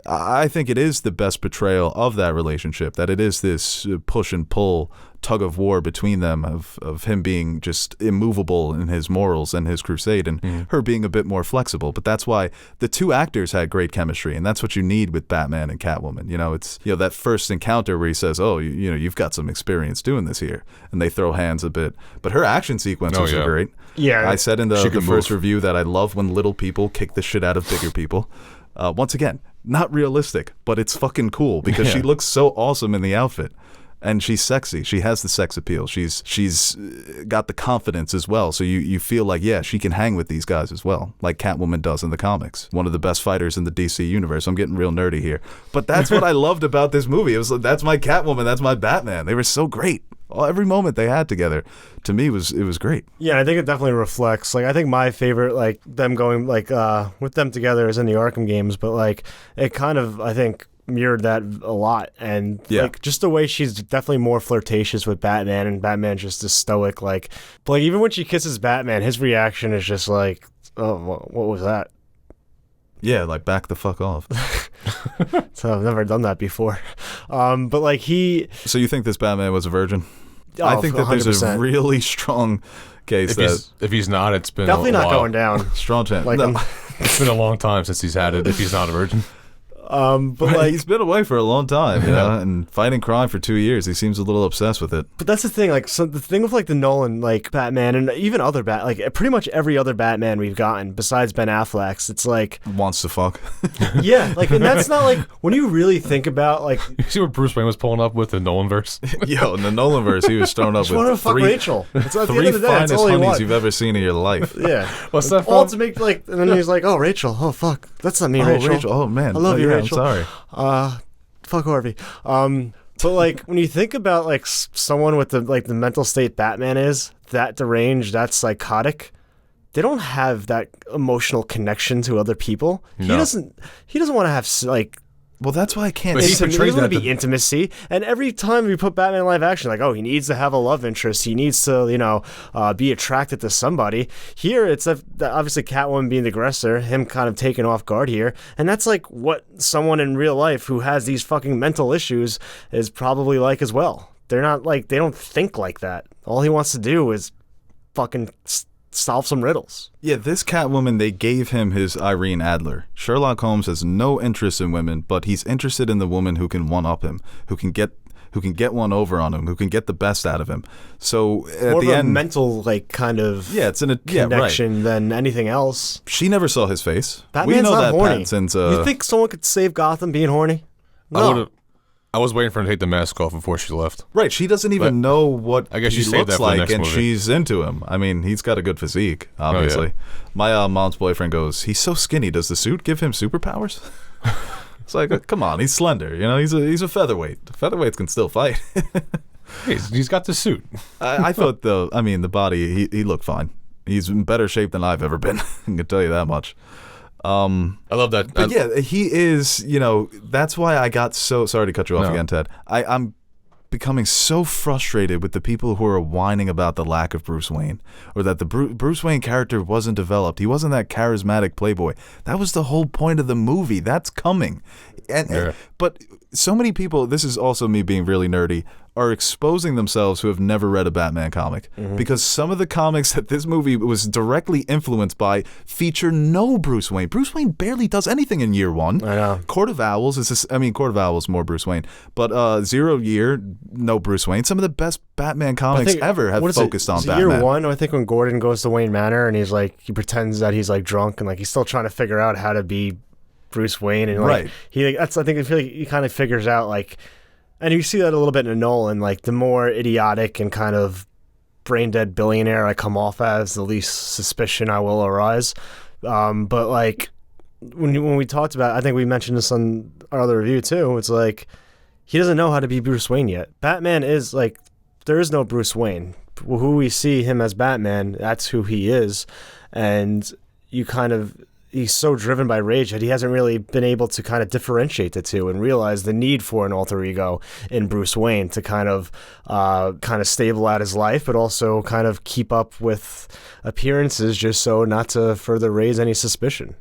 I think it is the best portrayal of that relationship, that it is this push and pull tug of war between them of him being just immovable in his morals and his crusade, and her being a bit more flexible. But that's why the two actors had great chemistry, and that's what you need with Batman and Catwoman. It's that first encounter where he says, "Oh, you've got some experience doing this here," and they throw hands a bit. But her action sequences are great. Yeah, I said in the first review that I love when little people kick the shit out of bigger people. Once again, not realistic, but it's fucking cool because she looks so awesome in the outfit. And she's sexy. She has the sex appeal. She's got the confidence as well. So you feel like, yeah, she can hang with these guys as well, like Catwoman does in the comics. One of the best fighters in the DC universe. I'm getting real nerdy here. But that's what I loved about this movie. It was like, that's my Catwoman, that's my Batman. They were so great. Every moment they had together, to me, it was great. Yeah, I think it definitely reflects. I think my favorite, them going, with them together is in the Arkham games, but, it kind of, I think, mirrored that a lot. And, just the way she's definitely more flirtatious with Batman, and Batman's just as stoic. But even when she kisses Batman, his reaction is just like, oh, what was that? Yeah, back the fuck off. So I've never done that before. But So you think this Batman was a virgin? Oh, I think that 100%. there's a really strong case if he's not, it's been definitely a not while. going down. Strong chance. It's been a long time since he's had it. If he's not a virgin. But he's been away for a long time, and fighting crime for 2 years. He seems a little obsessed with it. But that's the thing, so the thing with the Nolan Batman, and even other pretty much every other Batman we've gotten besides Ben Affleck's, it's wants to fuck. Yeah, and that's not when you really think about You see what Bruce Wayne was pulling up with the Nolanverse? Yo, in the Nolanverse, he was thrown up with wanted to fuck Rachel. It's at the end three of the day, that's finest all he honeys wants. you've ever seen in your life. Yeah. What's that All from? to make and then he's like, oh, Rachel, oh fuck, that's not me, Rachel. Oh man, I love you, Rachel. I'm sorry. Fuck Harvey. But when you think about someone with the the mental state Batman is, that deranged, that psychotic, they don't have that emotional connection to other people. No. He doesn't want to have Well, that's why I can't. But he He portrays doesn't want that to be intimacy, and every time we put Batman in live action, he needs to have a love interest. He needs to, be attracted to somebody. Here, it's obviously Catwoman being the aggressor, him kind of taken off guard here, and that's what someone in real life who has these fucking mental issues is probably like as well. They're not they don't think like that. All he wants to do is fucking solve some riddles. Yeah, this Catwoman, they gave him his Irene Adler. Sherlock Holmes has no interest in women, but he's interested in the woman who can one-up him, who can get one over on him, who can get the best out of him. So at More the of a end, mental connection right. than anything else. She never saw his face. Batman's we know not that horny. since You think someone could save Gotham being horny? No. I was waiting for her to take the mask off before she left. right, she doesn't even know what I guess he she saved looks that for the like, next and movie. she's into him. I mean, he's got a good physique, obviously. My mom's boyfriend goes, he's so skinny. Does the suit give him superpowers? It's come on, he's slender. He's a featherweight. Featherweights can still fight. He's got the suit. I thought, though, the body, he looked fine. He's in better shape than I've ever been. I can tell you that much. I love that. But yeah, he is, that's why I got so, sorry to cut you off again, Ted. I'm becoming so frustrated with the people who are whining about the lack of Bruce Wayne, or that the Bruce Wayne character wasn't developed. He wasn't that charismatic playboy. That was the whole point of the movie. That's coming. But so many people, this is also me being really nerdy, are exposing themselves who have never read a Batman comic. Because some of the comics that this movie was directly influenced by feature no Bruce Wayne. Bruce Wayne barely does anything in year one. I know. Court of Owls is Court of Owls more Bruce Wayne. But 0 Year, no Bruce Wayne. Some of the best Batman comics ever have focused on Batman. Year one, I think, when Gordon goes to Wayne Manor and he's like, he pretends that he's like drunk and like he's still trying to figure out how to be Bruce Wayne, and like I feel like he kind of figures out like, and you see that a little bit in Nolan, like the more idiotic and kind of brain dead billionaire I come off as, the least suspicion I will arise. But like when we talked about, I think we mentioned this on our other review too. It's like he doesn't know how to be Bruce Wayne yet. Batman is like, there is no Bruce Wayne. Who we see him as Batman, that's who he is, and he's so driven by rage that he hasn't really been able to kind of differentiate the two and realize the need for an alter ego in Bruce Wayne to kind of stable out his life, but also kind of keep up with appearances just so not to further raise any suspicion.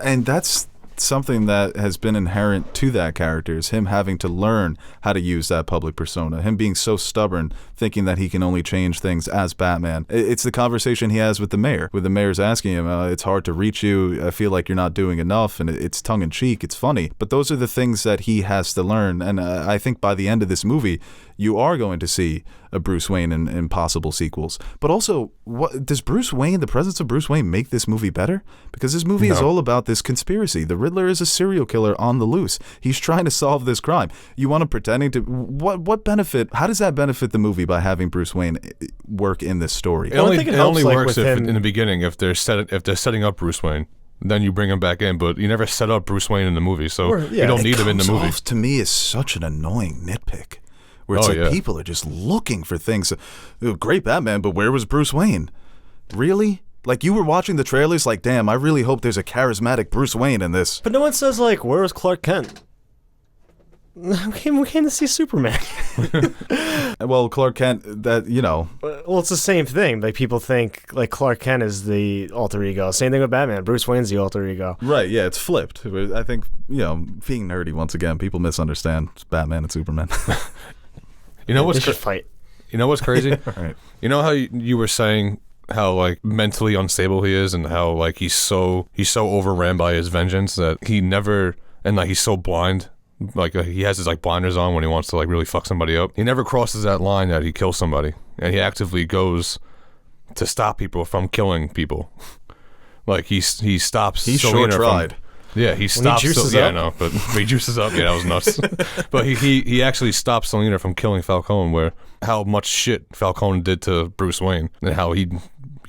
And that's something that has been inherent to that character, is him having to learn how to use that public persona, him being so stubborn, thinking that he can only change things as Batman. It's the conversation he has with the mayor, where the mayor's asking him, it's hard to reach you, I feel like you're not doing enough, and it's tongue-in-cheek, it's funny, but those are the things that he has to learn, and I think by the end of this movie, you are going to see a Bruce Wayne in possible sequels. But also, what does Bruce Wayne, the presence of Bruce Wayne, make this movie better? Because this movie is all about this conspiracy. The Riddler is a serial killer on the loose. He's trying to solve this crime. You want him pretending to... What benefit... How does that benefit the movie by having Bruce Wayne work in this story? It only works if in the beginning, if they're setting up Bruce Wayne. Then you bring him back in, but you never set up Bruce Wayne in the movie, so you don't need him in the movie. Off, to me, is such an annoying nitpick. Where it's people are just looking for things. Great Batman, but where was Bruce Wayne? Really? Like, you were watching the trailers like, damn, I really hope there's a charismatic Bruce Wayne in this. But no one says, like, where was Clark Kent? We came to see Superman. Well, Clark Kent, that, you know. Well, it's the same thing. Like, people think, like, Clark Kent is the alter ego. Same thing with Batman. Bruce Wayne's the alter ego. Right, yeah, it's flipped. I think, being nerdy, once again, people misunderstand Batman and Superman. You know what's fight. You know what's crazy? Right. You know how you were saying how like mentally unstable he is, and how like he's so overran by his vengeance that he never, and like he's so blind, like he has his like blinders on when he wants to like really fuck somebody up. He never crosses that line that he kills somebody, and he actively goes to stop people from killing people. Like he stops. He sure tried. Yeah, he stops. He juices Yeah, up? no, but he juices up. Yeah, that was nuts. But he actually stops Selena from killing Falcone. Where how much shit Falcone did to Bruce Wayne, and how he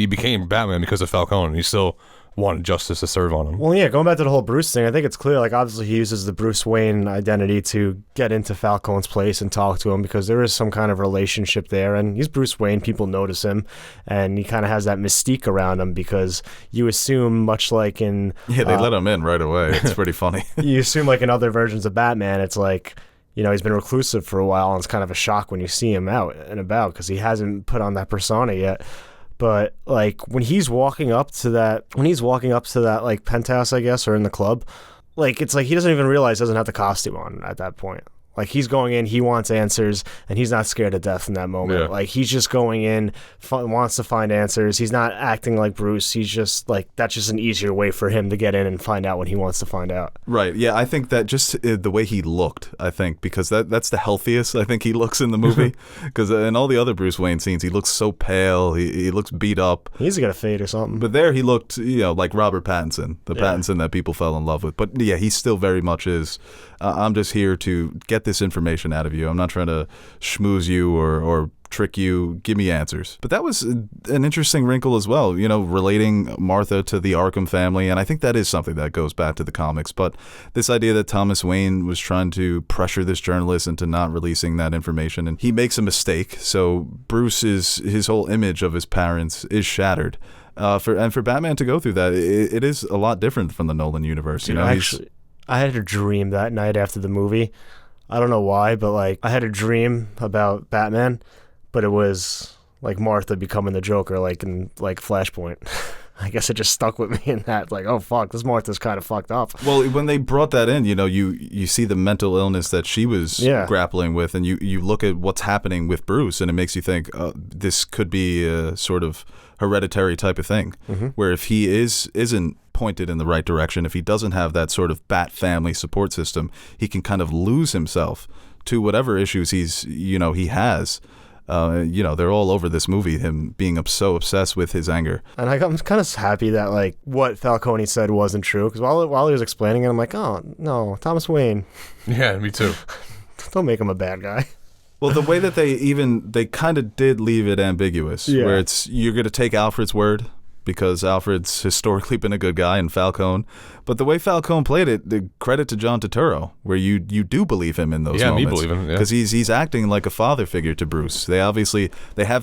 became Batman because of Falcone, and he still wanted justice to serve on him. Well, yeah, going back to the whole Bruce thing, I think it's clear, like, obviously he uses the Bruce Wayne identity to get into Falcone's place and talk to him because there is some kind of relationship there, and he's Bruce Wayne, people notice him, and he kind of has that mystique around him because you assume, much like in... Yeah, they let him in right away. It's pretty funny. You assume, like, in other versions of Batman, it's like... he's been reclusive for a while, and it's kind of a shock when you see him out and about because he hasn't put on that persona yet. But like when he's walking up to that like penthouse, I guess, or in the club, like it's like he doesn't even realize he doesn't have the costume on at that point. Like he's going in, he wants answers, and he's not scared to death in that moment. Yeah. Like he's just going in, wants to find answers. He's not acting like Bruce. He's just like, that's just an easier way for him to get in and find out what he wants to find out. Right. Yeah, I think that just the way he looked, I think, because that's the healthiest I think he looks in the movie. Because in all the other Bruce Wayne scenes, he looks so pale. He looks beat up. He's got a fade or something. But there he looked, like Robert Pattinson, the Pattinson that people fell in love with. But yeah, he still very much is. I'm just here to get this information out of you. I'm not trying to schmooze you or trick you. Give me answers. But that was an interesting wrinkle as well, relating Martha to the Arkham family. And I think that is something that goes back to the comics. But this idea that Thomas Wayne was trying to pressure this journalist into not releasing that information, and he makes a mistake. So his whole image of his parents is shattered. For Batman to go through that, it is a lot different from the Nolan universe. Dude, actually, I had a dream that night after the movie. I don't know why, but like I had a dream about Batman, but it was like Martha becoming the Joker, like in like Flashpoint. I guess it just stuck with me in that, like, oh fuck, this Martha's kind of fucked up. Well, when they brought that in, you see the mental illness that she was grappling with, and you look at what's happening with Bruce, and it makes you think this could be a sort of hereditary type of thing, where if he isn't pointed in the right direction, if he doesn't have that sort of Bat family support system, he can kind of lose himself to whatever issues he has. They're all over this movie, him being so obsessed with his anger. And I'm kind of happy that, like, what Falcone said wasn't true, because while he was explaining it, I'm like, oh, no, Thomas Wayne. Yeah, me too. Don't make him a bad guy. Well, the way that they kind of did leave it ambiguous, where you're going to take Alfred's word, because Alfred's historically been a good guy in Falcone. But the way Falcone played it, the credit to John Turturro, where you do believe him in those moments. Yeah, me believe him, because he's acting like a father figure to Bruce. They have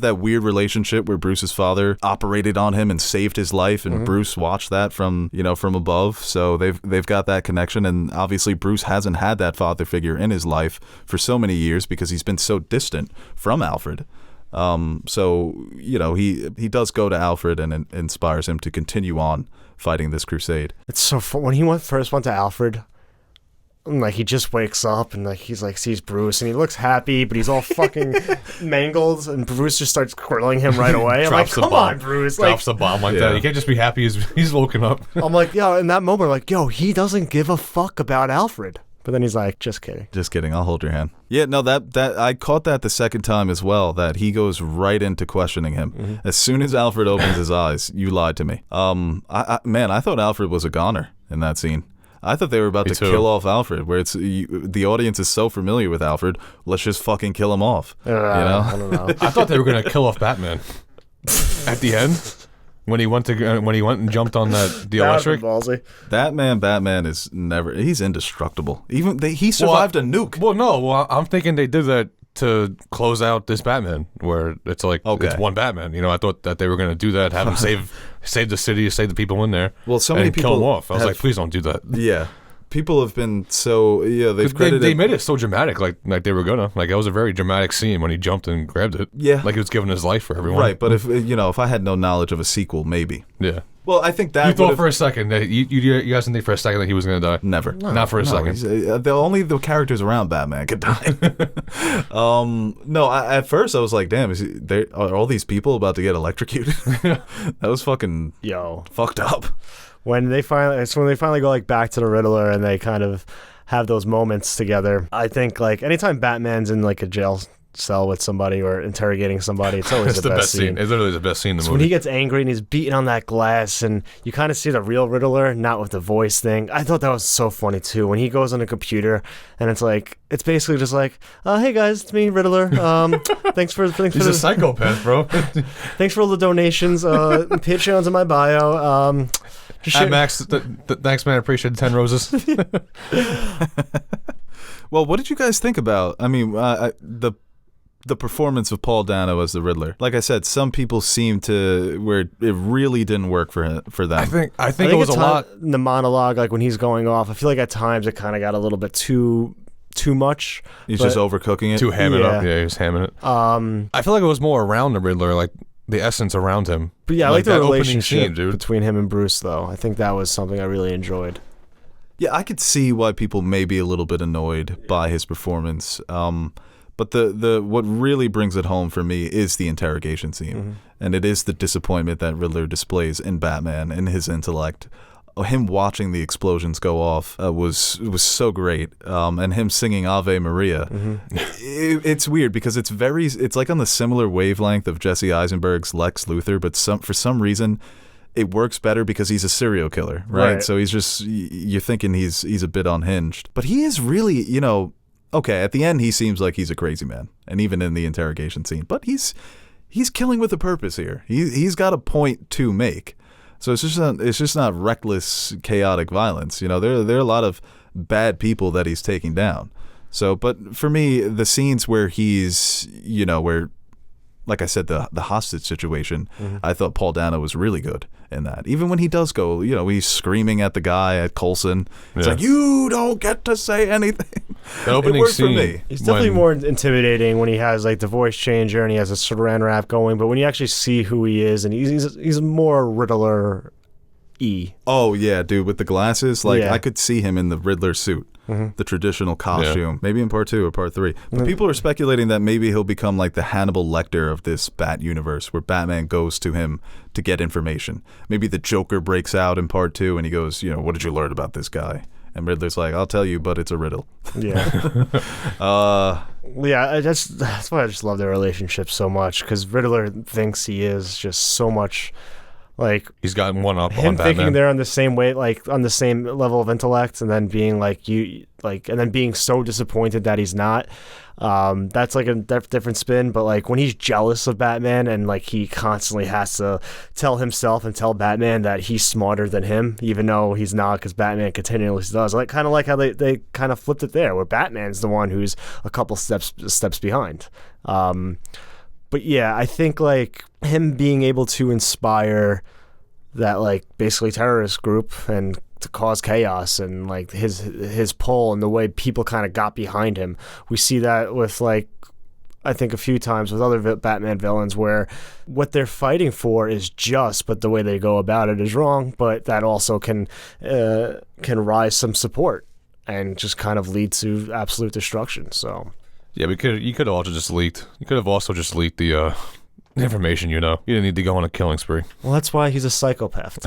that weird relationship where Bruce's father operated on him and saved his life, and Bruce watched that from above. So they've got that connection, and obviously Bruce hasn't had that father figure in his life for so many years because he's been so distant from Alfred. He does go to Alfred and inspires him to continue on fighting this crusade. It's so fun. When he first went to Alfred, like, he just wakes up and, like, he's like, sees Bruce and he looks happy, but he's all fucking mangled, and Bruce just starts grilling him right away. I'm like, come on, Bruce. Drops the bomb like that. You can't just be happy he's woken up. I'm like, in that moment, I'm like, he doesn't give a fuck about Alfred. But then he's like, just kidding. Just kidding. I'll hold your hand. Yeah, no, that I caught that the second time as well, that he goes right into questioning him. As soon as Alfred opens his eyes, you lied to me. I thought Alfred was a goner in that scene. I thought they were about to kill off Alfred, where the audience is so familiar with Alfred, let's just fucking kill him off. I don't know. I thought they were going to kill off Batman at the end. When he went and jumped on the electric. Ballsy. Batman is he's indestructible. Even he survived a nuke. Well, I'm thinking they did that to close out this Batman, where it's like it's one Batman. I thought that they were going to do that, have him save the city, save the people in there. Well, so many people kill him off. I was like, please don't do that. Yeah. People have been they made it so dramatic, like they were gonna. Like, it was a very dramatic scene when he jumped and grabbed it. Yeah, like he was giving his life for everyone. Right, but if I had no knowledge of a sequel, maybe. Yeah. Well, I think that you thought for a second that you guys didn't think for a second that he was gonna die. Never, not for a second. Only the characters around Batman could die. At first I was like, damn, are all these people about to get electrocuted? That was fucking fucked up. When they finally go, like, back to the Riddler and they kind of have those moments together, I think, like, anytime Batman's in, like, a jail cell with somebody or interrogating somebody, it's always the best scene. It's literally the best scene in the movie. When he gets angry and he's beating on that glass and you kind of see the real Riddler, not with the voice thing. I thought that was so funny too. When he goes on a computer and it's basically just like, hey guys, it's me, Riddler. Thanks for He's a psychopath, bro. Thanks for all the donations. Patreon's in my bio. Hi, Max. Thanks, man. I appreciate the 10 roses. Well, what did you guys think about? I mean, the performance of Paul Dano as the Riddler. Like I said, some people seem to where it really didn't work for them. I think it was a lot. The monologue, like when he's going off, I feel like at times it kind of got a little bit too much. He's just overcooking it. Too hamming it up. Yeah, he was hamming it. I feel like it was more around the Riddler, like the essence around him. But yeah, I like the relationship between him and Bruce, though. I think that was something I really enjoyed. Yeah, I could see why people may be a little bit annoyed by his performance. But the what really brings it home for me is the interrogation scene. And it is the disappointment that Riddler displays in Batman and his intellect. Him watching the explosions go off was so great, and him singing Ave Maria. It's weird because it's like on the similar wavelength of Jesse Eisenberg's Lex Luthor, but for some reason it works better because he's a serial killer, right? So you're thinking he's a bit unhinged, but he is really, okay. At the end, he seems like he's a crazy man, and even in the interrogation scene, but he's killing with a purpose here. He's got a point to make. So it's just not reckless, chaotic violence. There are a lot of bad people that he's taking down. So, but for me, the scenes where he's, where, like I said, the hostage situation, I thought Paul Dano was really good in that. Even when he does go, he's screaming at the guy at Coulson. It's like, you don't get to say anything. The opening worked for scene. me. He's definitely when- more intimidating when he has like the voice changer and he has a saran wrap going. But when you actually see who he is, and he's more Riddler. Oh yeah, dude, with the glasses, like Yeah. I could see him in the Riddler suit, the traditional costume. Maybe in part 2 or part 3. But people are speculating that maybe he'll become like the Hannibal Lecter of this Bat universe, where Batman goes to him to get information. Maybe the Joker breaks out in part 2, and he goes, what did you learn about this guy? And Riddler's like, I'll tell you, but it's a riddle. Yeah. Yeah, that's why I just love their relationship so much, because Riddler thinks he is just so much. Like He's gotten one up him on thinking Batman. they're on the same way, like on the same level of intellect, and then being and then being so disappointed that he's not. That's like a different spin. But like when he's jealous of Batman, and like he constantly has to tell himself and tell Batman that he's smarter than him, even though he's not, because Batman continuously does. Like kind of like how they kind of flipped it there, where Batman's the one who's a couple steps behind. But yeah, I think like him being able to inspire that like basically terrorist group and to cause chaos, and like his pull and the way people kind of got behind him. We see that with like I think a few times with other Batman villains, where what they're fighting for is just, but the way they go about it is wrong. But that also can rise some support and just kind of lead to absolute destruction. So. Yeah, you could have also just leaked. You could have also just leaked the information. You didn't need to go on a killing spree. Well, that's why he's a psychopath.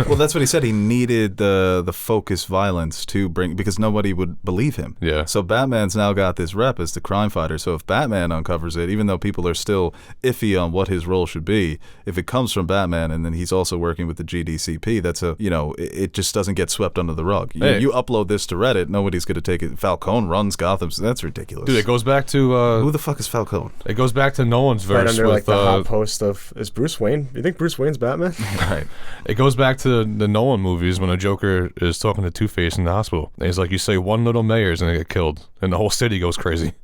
Well, that's what he said. He needed the focused violence to bring, because nobody would believe him. Yeah. So Batman's now got this rep as the crime fighter. So if Batman uncovers it, even though people are still iffy on what his role should be, if it comes from Batman and then he's also working with the GDCP, that's it just doesn't get swept under the rug. You upload this to Reddit, nobody's going to take it. Falcone runs Gotham, so that's ridiculous. Dude, it goes back to who the fuck is Falcone? It goes back to Nolan's verse Right under with like the hot post of, is Bruce Wayne? You think Bruce Wayne's Batman? Right. It goes back to the Nolan movies when a Joker is talking to Two-Face in the hospital. And he's like, you say one little mayor's and they get killed, and the whole city goes crazy.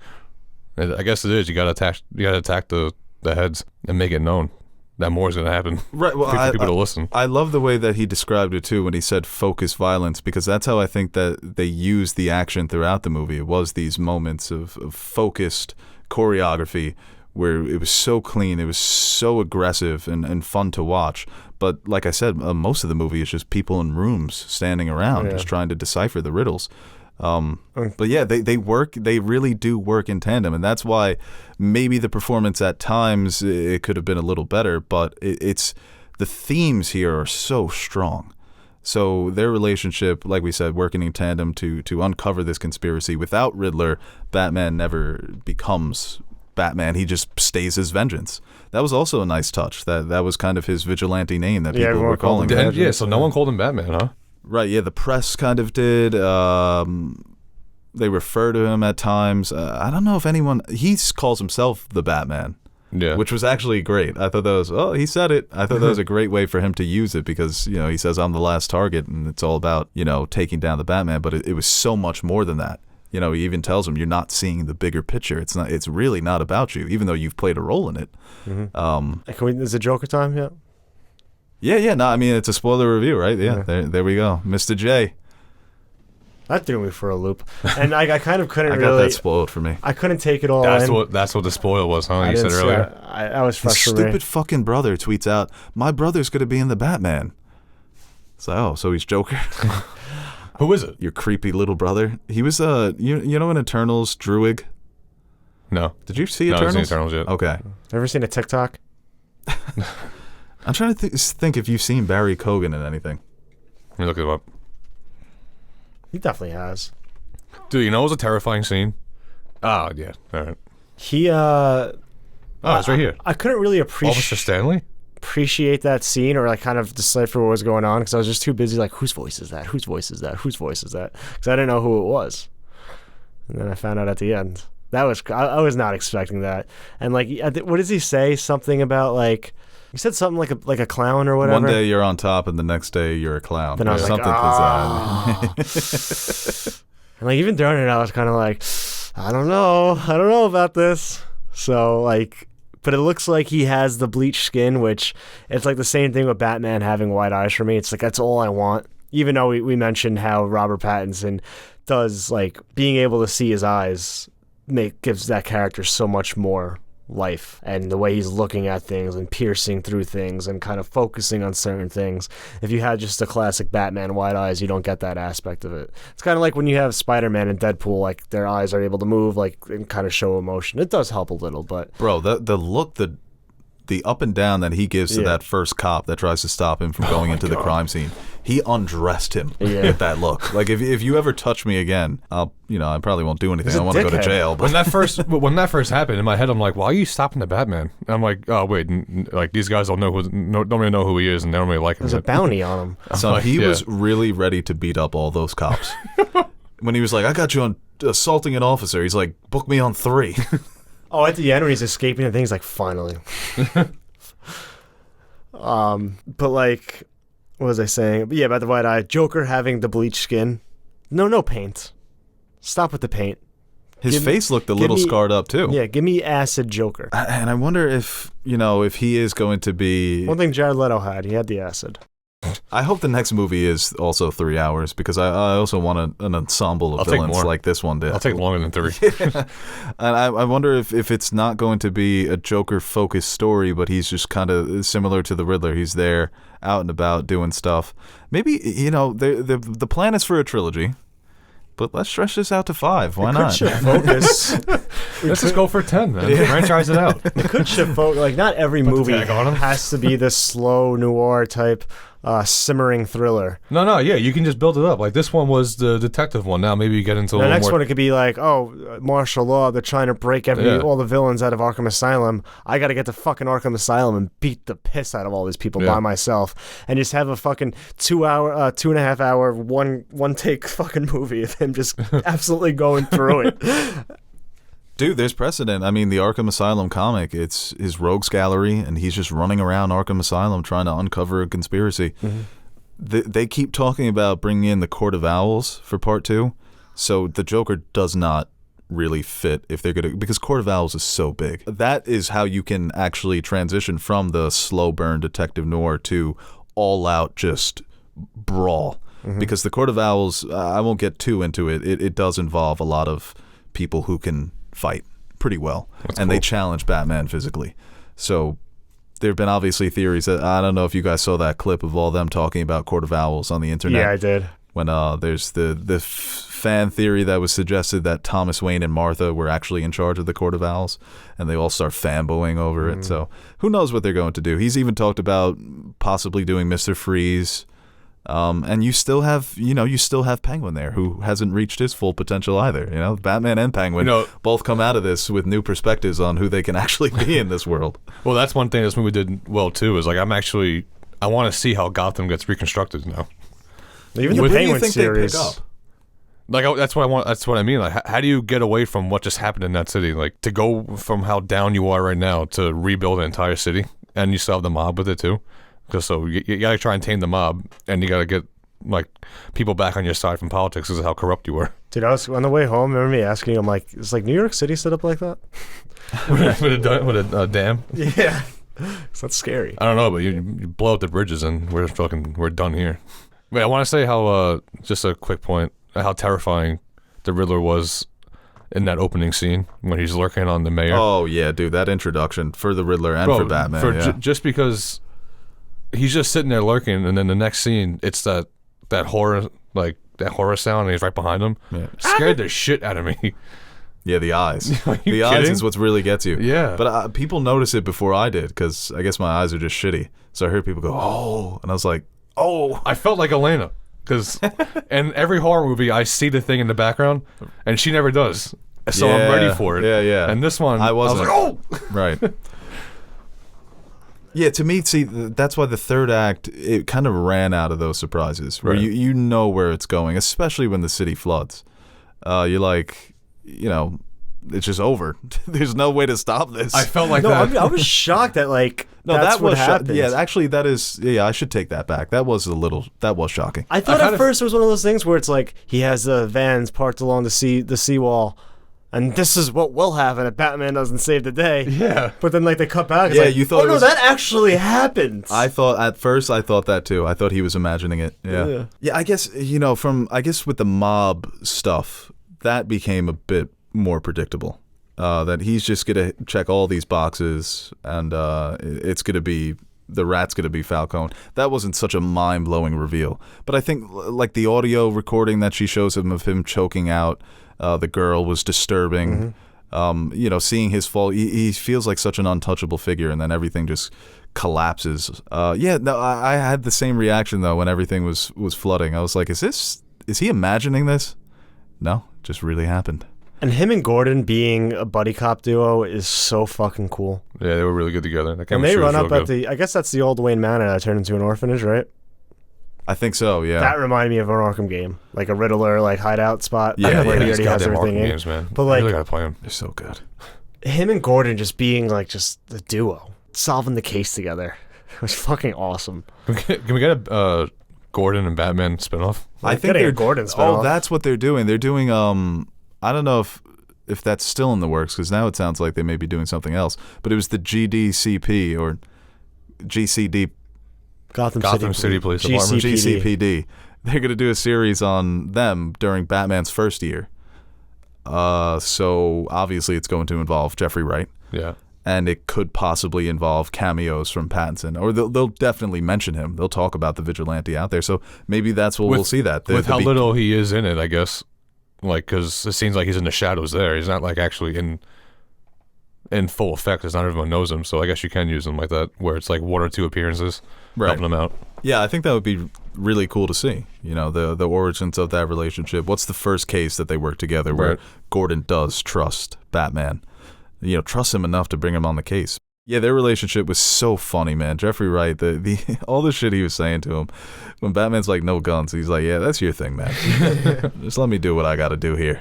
And I guess it is. You gotta attack the heads and make it known that more is gonna happen. Right. Well, for people to listen. I love the way that he described it too when he said focused violence, because that's how I think that they used the action throughout the movie. It was these moments of focused choreography where it was so clean, it was so aggressive and fun to watch. But like I said, most of the movie is just people in rooms standing around just trying to decipher the riddles. But yeah, they really do work in tandem, and that's why maybe the performance at times it could have been a little better, but it's the themes here are so strong. So their relationship, like we said, working in tandem to uncover this conspiracy. Without Riddler, Batman never becomes Batman. He just stays his vengeance. That was also a nice touch. That was kind of his vigilante name that people were calling him. Yeah, so no one called him Batman, huh? Right, yeah, the press kind of did. They refer to him at times. I don't know if anyone... He calls himself the Batman, which was actually great. I thought that was... he said it. I thought that was a great way for him to use it because, he says, I'm the last target, and it's all about, taking down the Batman, but it was so much more than that. He even tells him, you're not seeing the bigger picture. It's really not about you, even though you've played a role in it. Mm-hmm. Is it Joker time yet? Yeah. No, I mean, it's a spoiler review, right? Yeah. There we go. Mr. J. That threw me for a loop. And I kind of couldn't I really... got that spoiled for me. I couldn't take it all That's in. what the spoil was, huh? You said earlier. I was His frustrated for me. stupid fucking brother tweets out, my brother's going to be in the Batman. So he's Joker? Who is it? Your creepy little brother. He was, you know in Eternals, Druig? No. Did you see No, I Eternals? haven't seen Eternals yet. Okay. Ever seen a TikTok? I'm trying to think if you've seen Barry Kogan in anything. Let me look it up. He definitely has. Dude, it was a terrifying scene? Oh, yeah. All right. He, Oh, it's right here. I couldn't really Officer Stanley? appreciate that scene or like kind of decipher what was going on because I was just too busy like, whose voice is that? Whose voice is that? Whose voice is that? Because I didn't know who it was. And then I found out at the end. That was, I was not expecting that. And like, what does he say? Something about like, he said something like a clown or whatever. One day you're on top and the next day you're a clown. Then I was like, something to that. And like even during it, I was kind of like, I don't know about this. So like, but it looks like he has the bleached skin, which it's like the same thing with Batman having white eyes for me. It's like, that's all I want. Even though we mentioned how Robert Pattinson does, like, being able to see his eyes gives that character so much more life, and the way he's looking at things and piercing through things and kind of focusing on certain things. If you had just a classic Batman wide eyes, you don't get that aspect of it. It's kind of like when you have Spider-Man and Deadpool, like their eyes are able to move, like, and kind of show emotion. It does help a little, but Bro, the look, the up and down that he gives to that first cop that tries to stop him from going into the crime scene, he undressed him with that look. Like, if you ever touch me again, I probably won't do anything. I want to go to jail. But when that first happened in my head, I'm like, why are you stopping the Batman? And I'm like, oh wait, like these guys don't really know who he is, and they don't really like him. there's a bounty on him. So he was really ready to beat up all those cops. When he was like, I got you on assaulting an officer, he's like, book me on 3. Oh, at the end when he's escaping and things, like, finally. But, like, what was I saying? But yeah, about the white eye. Joker having the bleached skin. No paint. Stop with the paint. His face looked a little scarred up too. Yeah, give me acid Joker. And I wonder if he is going to be. One thing Jared Leto had, he had the acid. I hope the next movie is also 3 hours, because I also want an ensemble of villains like this one did. I'll take longer than 3. Yeah. And I wonder if it's not going to be a Joker-focused story, but he's just kind of similar to the Riddler. He's there, out and about, doing stuff. Maybe, the plan is for a trilogy, but let's stretch this out to 5. Why not? Focus. Let's just go for 10, man. Franchise it out. It could shift focus. Like, not every movie has to be this slow noir type simmering thriller. No, yeah, you can just build it up. Like, this one was the detective one. Now maybe you get into the next one. It could be like, martial law. They're trying to break all the villains out of Arkham Asylum. I got to get to fucking Arkham Asylum and beat the piss out of all these people by myself, and just have a fucking 2.5 hour, one take fucking movie of him just absolutely going through it. Dude, there's precedent. I mean, the Arkham Asylum comic, it's his rogues gallery, and he's just running around Arkham Asylum trying to uncover a conspiracy. Mm-hmm. They keep talking about bringing in the Court of Owls for part 2, so the Joker does not really fit if they're going to, because Court of Owls is so big. That is how you can actually transition from the slow burn detective noir to all out just brawl. Mm-hmm. Because the Court of Owls, I won't get too into it. It does involve a lot of people who can fight pretty well. That's cool. They challenge Batman physically. So there have been obviously theories that, I don't know if you guys saw that clip of all them talking about Court of Owls on the internet. Yeah, I did. When there's the fan theory that was suggested that Thomas Wayne and Martha were actually in charge of the Court of Owls, and they all start fanboying over it. So who knows what they're going to do. He's even talked about possibly doing Mr. Freeze. And you still have Penguin there, who hasn't reached his full potential either. Batman and Penguin both come out of this with new perspectives on who they can actually be in this world. Well, that's one thing this movie did well too. Is like I want to see how Gotham gets reconstructed now. Even the Penguin series. Like that's what I want. That's what I mean. Like, how do you get away from what just happened in that city? Like, to go from how down you are right now to rebuild an entire city, and you still have the mob with it too. So you gotta try and tame the mob, and you gotta get like people back on your side from politics because of how corrupt you were. Dude, I was on the way home. Remember me asking him, like, is like New York City set up like that? with a dam? Yeah, that's scary. I don't know, but you blow up the bridges and we're done here. Wait, I want to say how just a quick point, how terrifying the Riddler was in that opening scene when he's lurking on the mayor. Oh yeah, dude, that introduction for the Riddler and for Batman. Just because he's just sitting there lurking, and then the next scene, it's that horror, like that horror sound, and he's right behind him. Yeah. Scared the shit out of me. Yeah, the eyes. The eyes is what really gets you. Yeah. But people notice it before I did, because I guess my eyes are just shitty. So I heard people go, oh, and I was like, oh. I felt like Elena, because in every horror movie, I see the thing in the background, and she never does. So I'm ready for it. Yeah. And this one, I was like, oh. Right. Yeah, to me, see, that's why the third act, it kind of ran out of those surprises, where you know where it's going, especially when the city floods. You're like, it's just over. There's no way to stop this. I felt like that. I was shocked that, like, that's what happened. Yeah, actually, that is, I should take that back. That was shocking. I thought at first it was one of those things where it's like, he has the vans parked along the seawall, And this is what will happen if Batman doesn't save the day. Yeah. But then, like, they cut back. It's Yeah, like, you thought oh, it no, was- that actually happened. At first I thought that too. I thought he was imagining it. Yeah. Yeah, I guess, with the mob stuff, that became a bit more predictable. That he's just going to check all these boxes and it's going to be, the rat's going to be Falcone. That wasn't such a mind-blowing reveal. But I think, like, the audio recording that she shows him of him choking out the girl was disturbing. Seeing his fall, he feels like such an untouchable figure, and then everything just collapses. I had the same reaction though when everything was flooding. I was like, is he imagining this? No, it just really happened. And him and Gordon being a buddy cop duo is so fucking cool. Yeah, they were really good together. And they run up at I guess that's the old Wayne Manor that turned into an orphanage, right? I think so, yeah. That reminded me of an Arkham game, like a Riddler, like hideout spot. Yeah, where he already has goddamn everything Arkham in. games, man. But I like, really gotta play them. They're so good. him and Gordon just being like just the duo, solving the case together. It was fucking awesome. Can we get a Gordon and Batman spinoff? I think getting a they're Gordon spinoff. Oh, that's what they're doing. They're doing I don't know if that's still in the works, because now it sounds like they may be doing something else. But it was the GDCP or GCD Gotham City Police Department. GCPD. They're going to do a series on them during Batman's first year. So obviously it's going to involve Jeffrey Wright. Yeah. And it could possibly involve cameos from Pattinson, or they'll definitely mention him. They'll talk about the vigilante out there, so maybe that's what we'll see. That with how little he is in it, I guess, like, because it seems like he's in the shadows there. He's not like actually in full effect, because not everyone knows him. So I guess you can use him like that, where it's like 1 or 2 appearances, helping him out. Yeah, I think that would be really cool to see. The origins of that relationship. What's the first case that they work together where Gordon does trust Batman? Trust him enough to bring him on the case. Yeah, their relationship was so funny, man. Jeffrey Wright, the all the shit he was saying to him when Batman's like, no guns, he's like, yeah, that's your thing, man. Just let me do what I got to do here.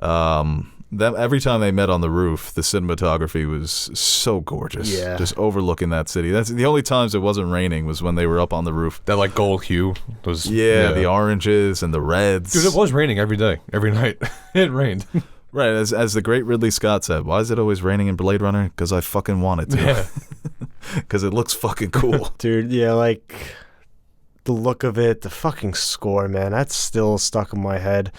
Every time they met on the roof, the cinematography was so gorgeous. Yeah. Just overlooking that city. That's the only times it wasn't raining was when they were up on the roof. That like gold hue was the oranges and the reds. Dude, it was raining every day, every night. It rained. Right, as the great Ridley Scott said, why is it always raining in Blade Runner? Because I fucking want it to. Yeah. Because it looks fucking cool. Dude, yeah, like the look of it, the fucking score, man, that's still stuck in my head.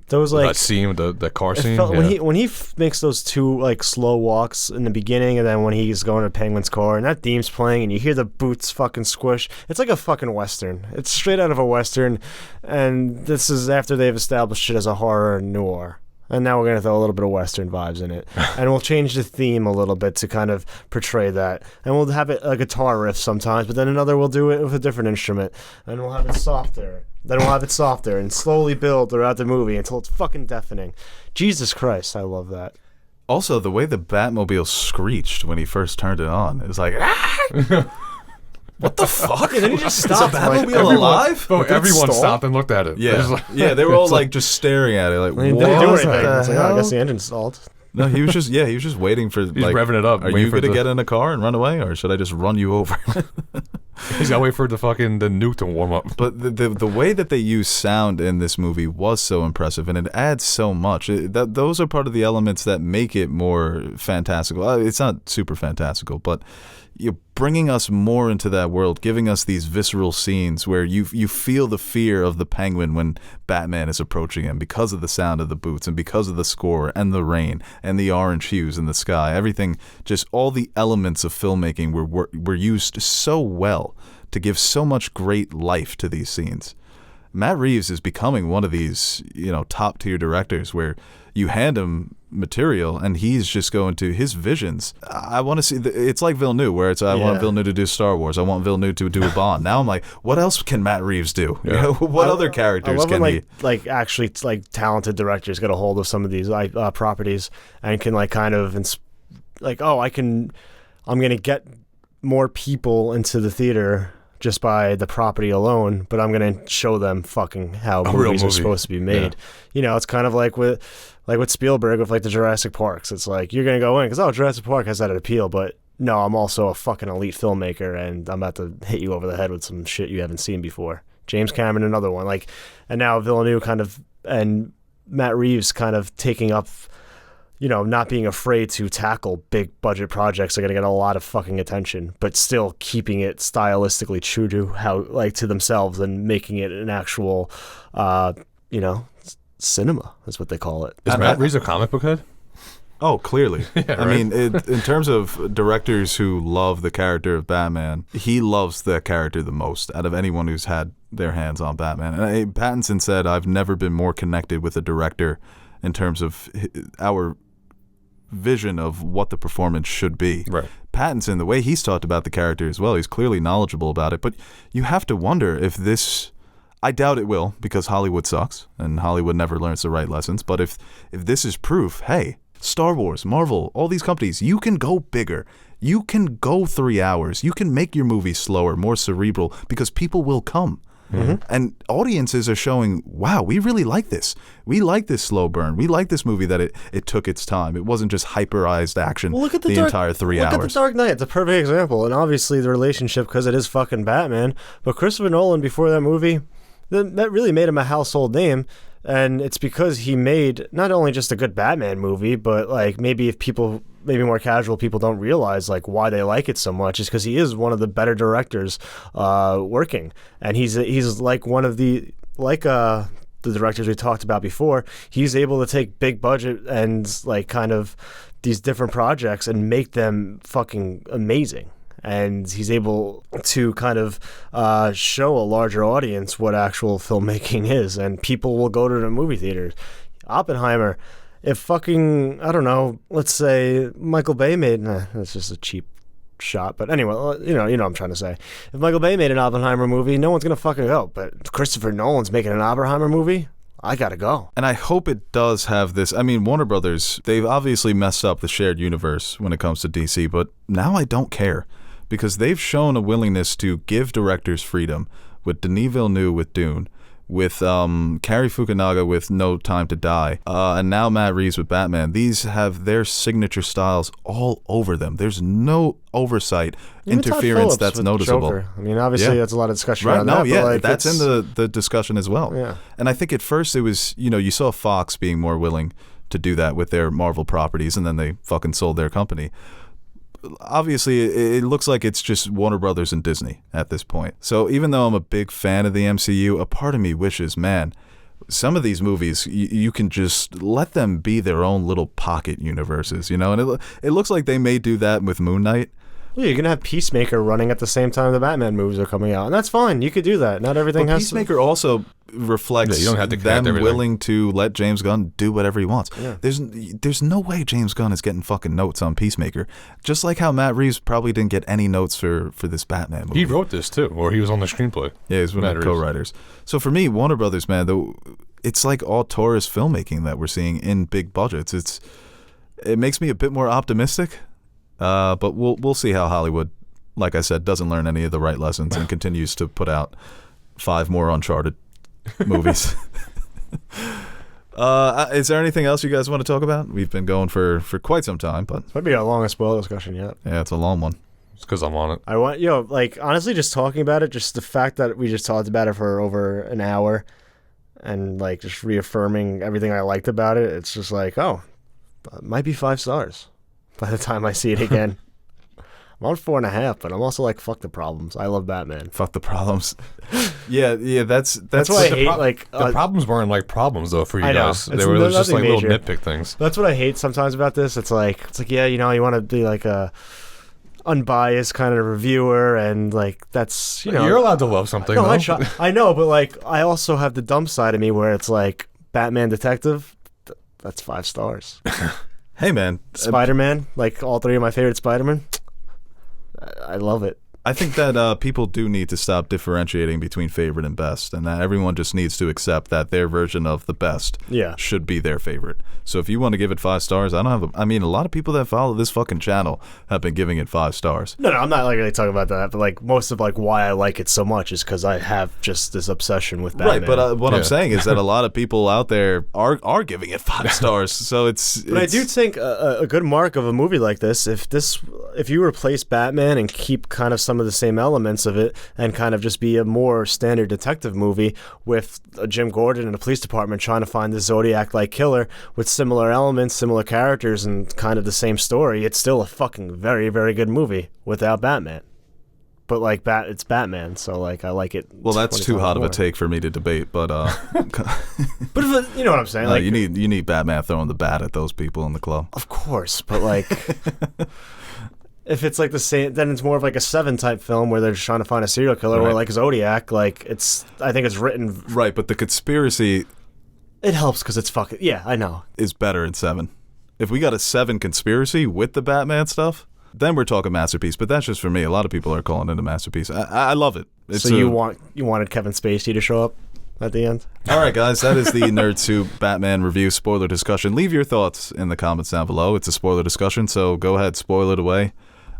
Those like that scene, the car scene. When he makes those 2 like slow walks in the beginning, and then when he's going to Penguin's car, and that theme's playing, and you hear the boots fucking squish. It's like a fucking western. It's straight out of a western, and this is after they've established it as a horror noir. And now we're going to throw a little bit of Western vibes in it. And we'll change the theme a little bit to kind of portray that. And we'll have it a guitar riff sometimes, but then another we'll do it with a different instrument. And we'll have it softer. Then we'll have it softer and slowly build throughout the movie until it's fucking deafening. Jesus Christ, I love that. Also, the way the Batmobile screeched when he first turned it on, it was like, ah! What the fuck? And then he just stopped. Is a Batmobile alive? Everyone stopped and looked at it. Yeah, they were all like just staring at it, like, I mean, what didn't do anything. the It's like, oh, I hell? guess the engine's stalled. No, he was just waiting for. He's revving it up. Are you going to get in a car and run away, or should I just run you over? He's got to wait for the nuke to warm up. But the way that they use sound in this movie was so impressive, and it adds so much. Those are part of the elements that make it more fantastical. It's not super fantastical, but you're bringing us more into that world, giving us these visceral scenes where you feel the fear of the Penguin when Batman is approaching him because of the sound of the boots and because of the score and the rain and the orange hues in the sky. Everything, just all the elements of filmmaking were used so well to give so much great life to these scenes. Matt Reeves is becoming one of these, top tier directors where you hand him material and he's just going to his visions. I want to see. It's like Villeneuve, where I want Villeneuve to do Star Wars. I want Villeneuve to do a Bond. Now I'm like, what else can Matt Reeves do? Yeah. What other characters can he? Like actually, talented directors get a hold of some of these properties and can kind of I'm gonna get more people into the theater just by the property alone, but I'm gonna show them fucking how movies are supposed to be made. Yeah. It's kind of like with Spielberg with the Jurassic Parks. It's like you're gonna go in because Jurassic Park has that appeal, but no, I'm also a fucking elite filmmaker, and I'm about to hit you over the head with some shit you haven't seen before. James Cameron, another one, and now Villeneuve and Matt Reeves kind of taking up not being afraid to tackle big budget projects are going to get a lot of fucking attention, but still keeping it stylistically true to how, like, to themselves and making it an actual, cinema is what they call it. Is Matt Reeves a comic book head? Oh, clearly. Yeah, I right? mean, in terms of directors who love the character of Batman, he loves that character the most out of anyone who's had their hands on Batman. And Pattinson said, I've never been more connected with a director in terms of our vision of what the performance should be. Right. Pattinson, the way he's talked about the character as well, he's clearly knowledgeable about it. But you have to wonder if this... I doubt it will, because Hollywood sucks, and Hollywood never learns the right lessons. But if this is proof, hey, Star Wars, Marvel, all these companies, you can go bigger. You can go 3 hours. You can make your movies slower, more cerebral, because people will come. Mm-hmm. And audiences are showing, wow, we really like this. We like this slow burn. We like this movie that it took its time. It wasn't just hyperized action entire 3 hours. Look at The Dark Knight. It's a perfect example. And obviously the relationship, because it is fucking Batman. But Christopher Nolan, before that movie, that really made him a household name. And it's because he made not only just a good Batman movie, but like maybe more casual people don't realize like why they like it so much is because he is one of the better directors working, and he's like one of the directors we talked about before. He's able to take big budget and like kind of these different projects and make them fucking amazing. And he's able to kind of show a larger audience what actual filmmaking is, and people will go to the movie theaters. Oppenheimer, if fucking, I don't know, let's say Michael Bay made, that's just a cheap shot, but anyway, you know what I'm trying to say. If Michael Bay made an Oppenheimer movie, no one's going to fucking go, but Christopher Nolan's making an Oppenheimer movie, I gotta go. And I hope it does have this. I mean, Warner Brothers, they've obviously messed up the shared universe when it comes to DC, but now I don't care. Because they've shown a willingness to give directors freedom with Denis Villeneuve with Dune, with Cary Fukunaga with No Time to Die, and now Matt Reeves with Batman. These have their signature styles all over them. There's no oversight, interference that's noticeable. Joker. I mean, obviously that's a lot of discussion around that. But like, that's in the discussion as well. Yeah. And I think at first it was, you saw Fox being more willing to do that with their Marvel properties, and then they fucking sold their company. Obviously, it looks like it's just Warner Brothers and Disney at this point. So even though I'm a big fan of the MCU, a part of me wishes, man, some of these movies, you can just let them be their own little pocket universes, And it looks like they may do that with Moon Knight. Yeah, you're going to have Peacemaker running at the same time the Batman movies are coming out. And that's fine. You could do that. Not everything has Peacemaker also reflects you don't have to them everything. willing to let James Gunn do whatever he wants. Yeah. There's no way James Gunn is getting fucking notes on Peacemaker. Just like how Matt Reeves probably didn't get any notes for this Batman movie. He wrote this too, or he was on the screenplay. Yeah, he's one of the co-writers. So for me, Warner Brothers, man, it's like all tourist filmmaking that we're seeing in big budgets. It makes me a bit more optimistic, but we'll see how Hollywood, like I said, doesn't learn any of the right lessons and continues to put out 5 more Uncharted movies. Is there anything else you guys want to talk about? We've been going for quite some time, but This might be our longest spoiler discussion yet. yeah, it's a long one. It's because I'm on it. I want, honestly, just talking about it, just the fact that we just talked about it for over an hour and like just reaffirming everything I liked about it, it's just like, oh, it might be 5 stars by the time I see it again. I'm on 4.5, but I'm also like, fuck the problems. I love Batman. Fuck the problems. Yeah, that's That's why I hate the problems weren't like problems though for you I know. guys. It's They were just like nothing little major. nitpick things. That's what I hate sometimes about this. It's like yeah, you want to be like a unbiased kind of reviewer, and like that's You're allowed to love something. No, though. I know, but like I also have the dumb side of me where it's like Batman Detective. That's 5 stars. Hey man, Spider-Man, like all 3 of my favorite Spider-Man. I love it. I think that people do need to stop differentiating between favorite and best, and that everyone just needs to accept that their version of the best should be their favorite. So if you want to give it 5 stars, I mean, a lot of people that follow this fucking channel have been giving it 5 stars. No, I'm not like really talking about that, but like most of like why I like it so much is because I have just this obsession with Batman. Right, but what I'm saying is that a lot of people out there are giving it 5 stars. So But I do think a good mark of a movie like this, if you replace Batman and keep kind of some some of the same elements of it and kind of just be a more standard detective movie with Jim Gordon and a police department trying to find the Zodiac-like killer with similar elements, similar characters, and kind of the same story, it's still a fucking very, very good movie without Batman. But like it's Batman, so like I like it. Well, that's too hot of a take for me to debate, but but if you know what I'm saying. Like, you need Batman throwing the bat at those people in the club. Of course, but like if it's like the same, then it's more of like a Seven type film where they're just trying to find a serial killer, or like Zodiac. Like I think it's written right, but the conspiracy. It helps because it's fucking I know is better in Seven. If we got a Seven conspiracy with the Batman stuff, then we're talking masterpiece. But that's just for me. A lot of people are calling it a masterpiece. I love it. So you wanted Kevin Spacey to show up at the end? All right, guys. That is the Nerd Soup Batman review spoiler discussion. Leave your thoughts in the comments down below. It's a spoiler discussion, so go ahead, spoil it away.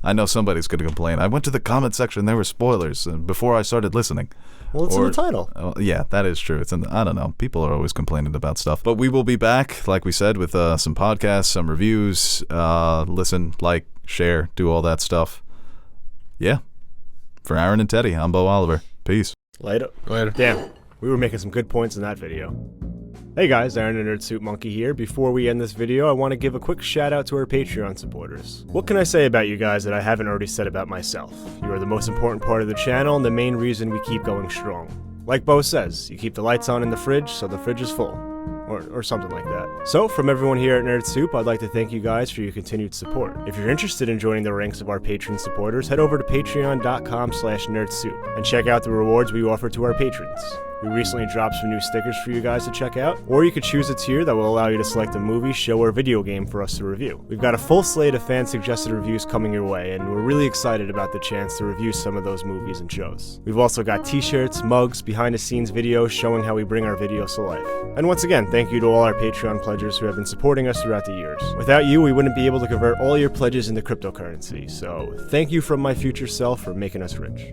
I know somebody's going to complain. I went to the comment section. There were spoilers before I started listening. Well, it's in the title. Yeah, that is true. It's I don't know. People are always complaining about stuff. But we will be back, like we said, with some podcasts, some reviews. Listen, like, share, do all that stuff. Yeah. For Aaron and Teddy, I'm Bo Oliver. Peace. Later. Damn, we were making some good points in that video. Hey guys, Aaron and Nerd Soup Monkey here. Before we end this video, I want to give a quick shout out to our Patreon supporters. What can I say about you guys that I haven't already said about myself? You are the most important part of the channel and the main reason we keep going strong. Like Bo says, you keep the lights on in the fridge so the fridge is full. Or something like that. So, from everyone here at Nerd Soup, I'd like to thank you guys for your continued support. If you're interested in joining the ranks of our patron supporters, head over to patreon.com/nerdsoup and check out the rewards we offer to our patrons. We recently dropped some new stickers for you guys to check out, or you could choose a tier that will allow you to select a movie, show, or video game for us to review. We've got a full slate of fan-suggested reviews coming your way, and we're really excited about the chance to review some of those movies and shows. We've also got t-shirts, mugs, behind-the-scenes videos showing how we bring our videos to life. And once again, thank you to all our Patreon pledgers who have been supporting us throughout the years. Without you, we wouldn't be able to convert all your pledges into cryptocurrency, so thank you from my future self for making us rich.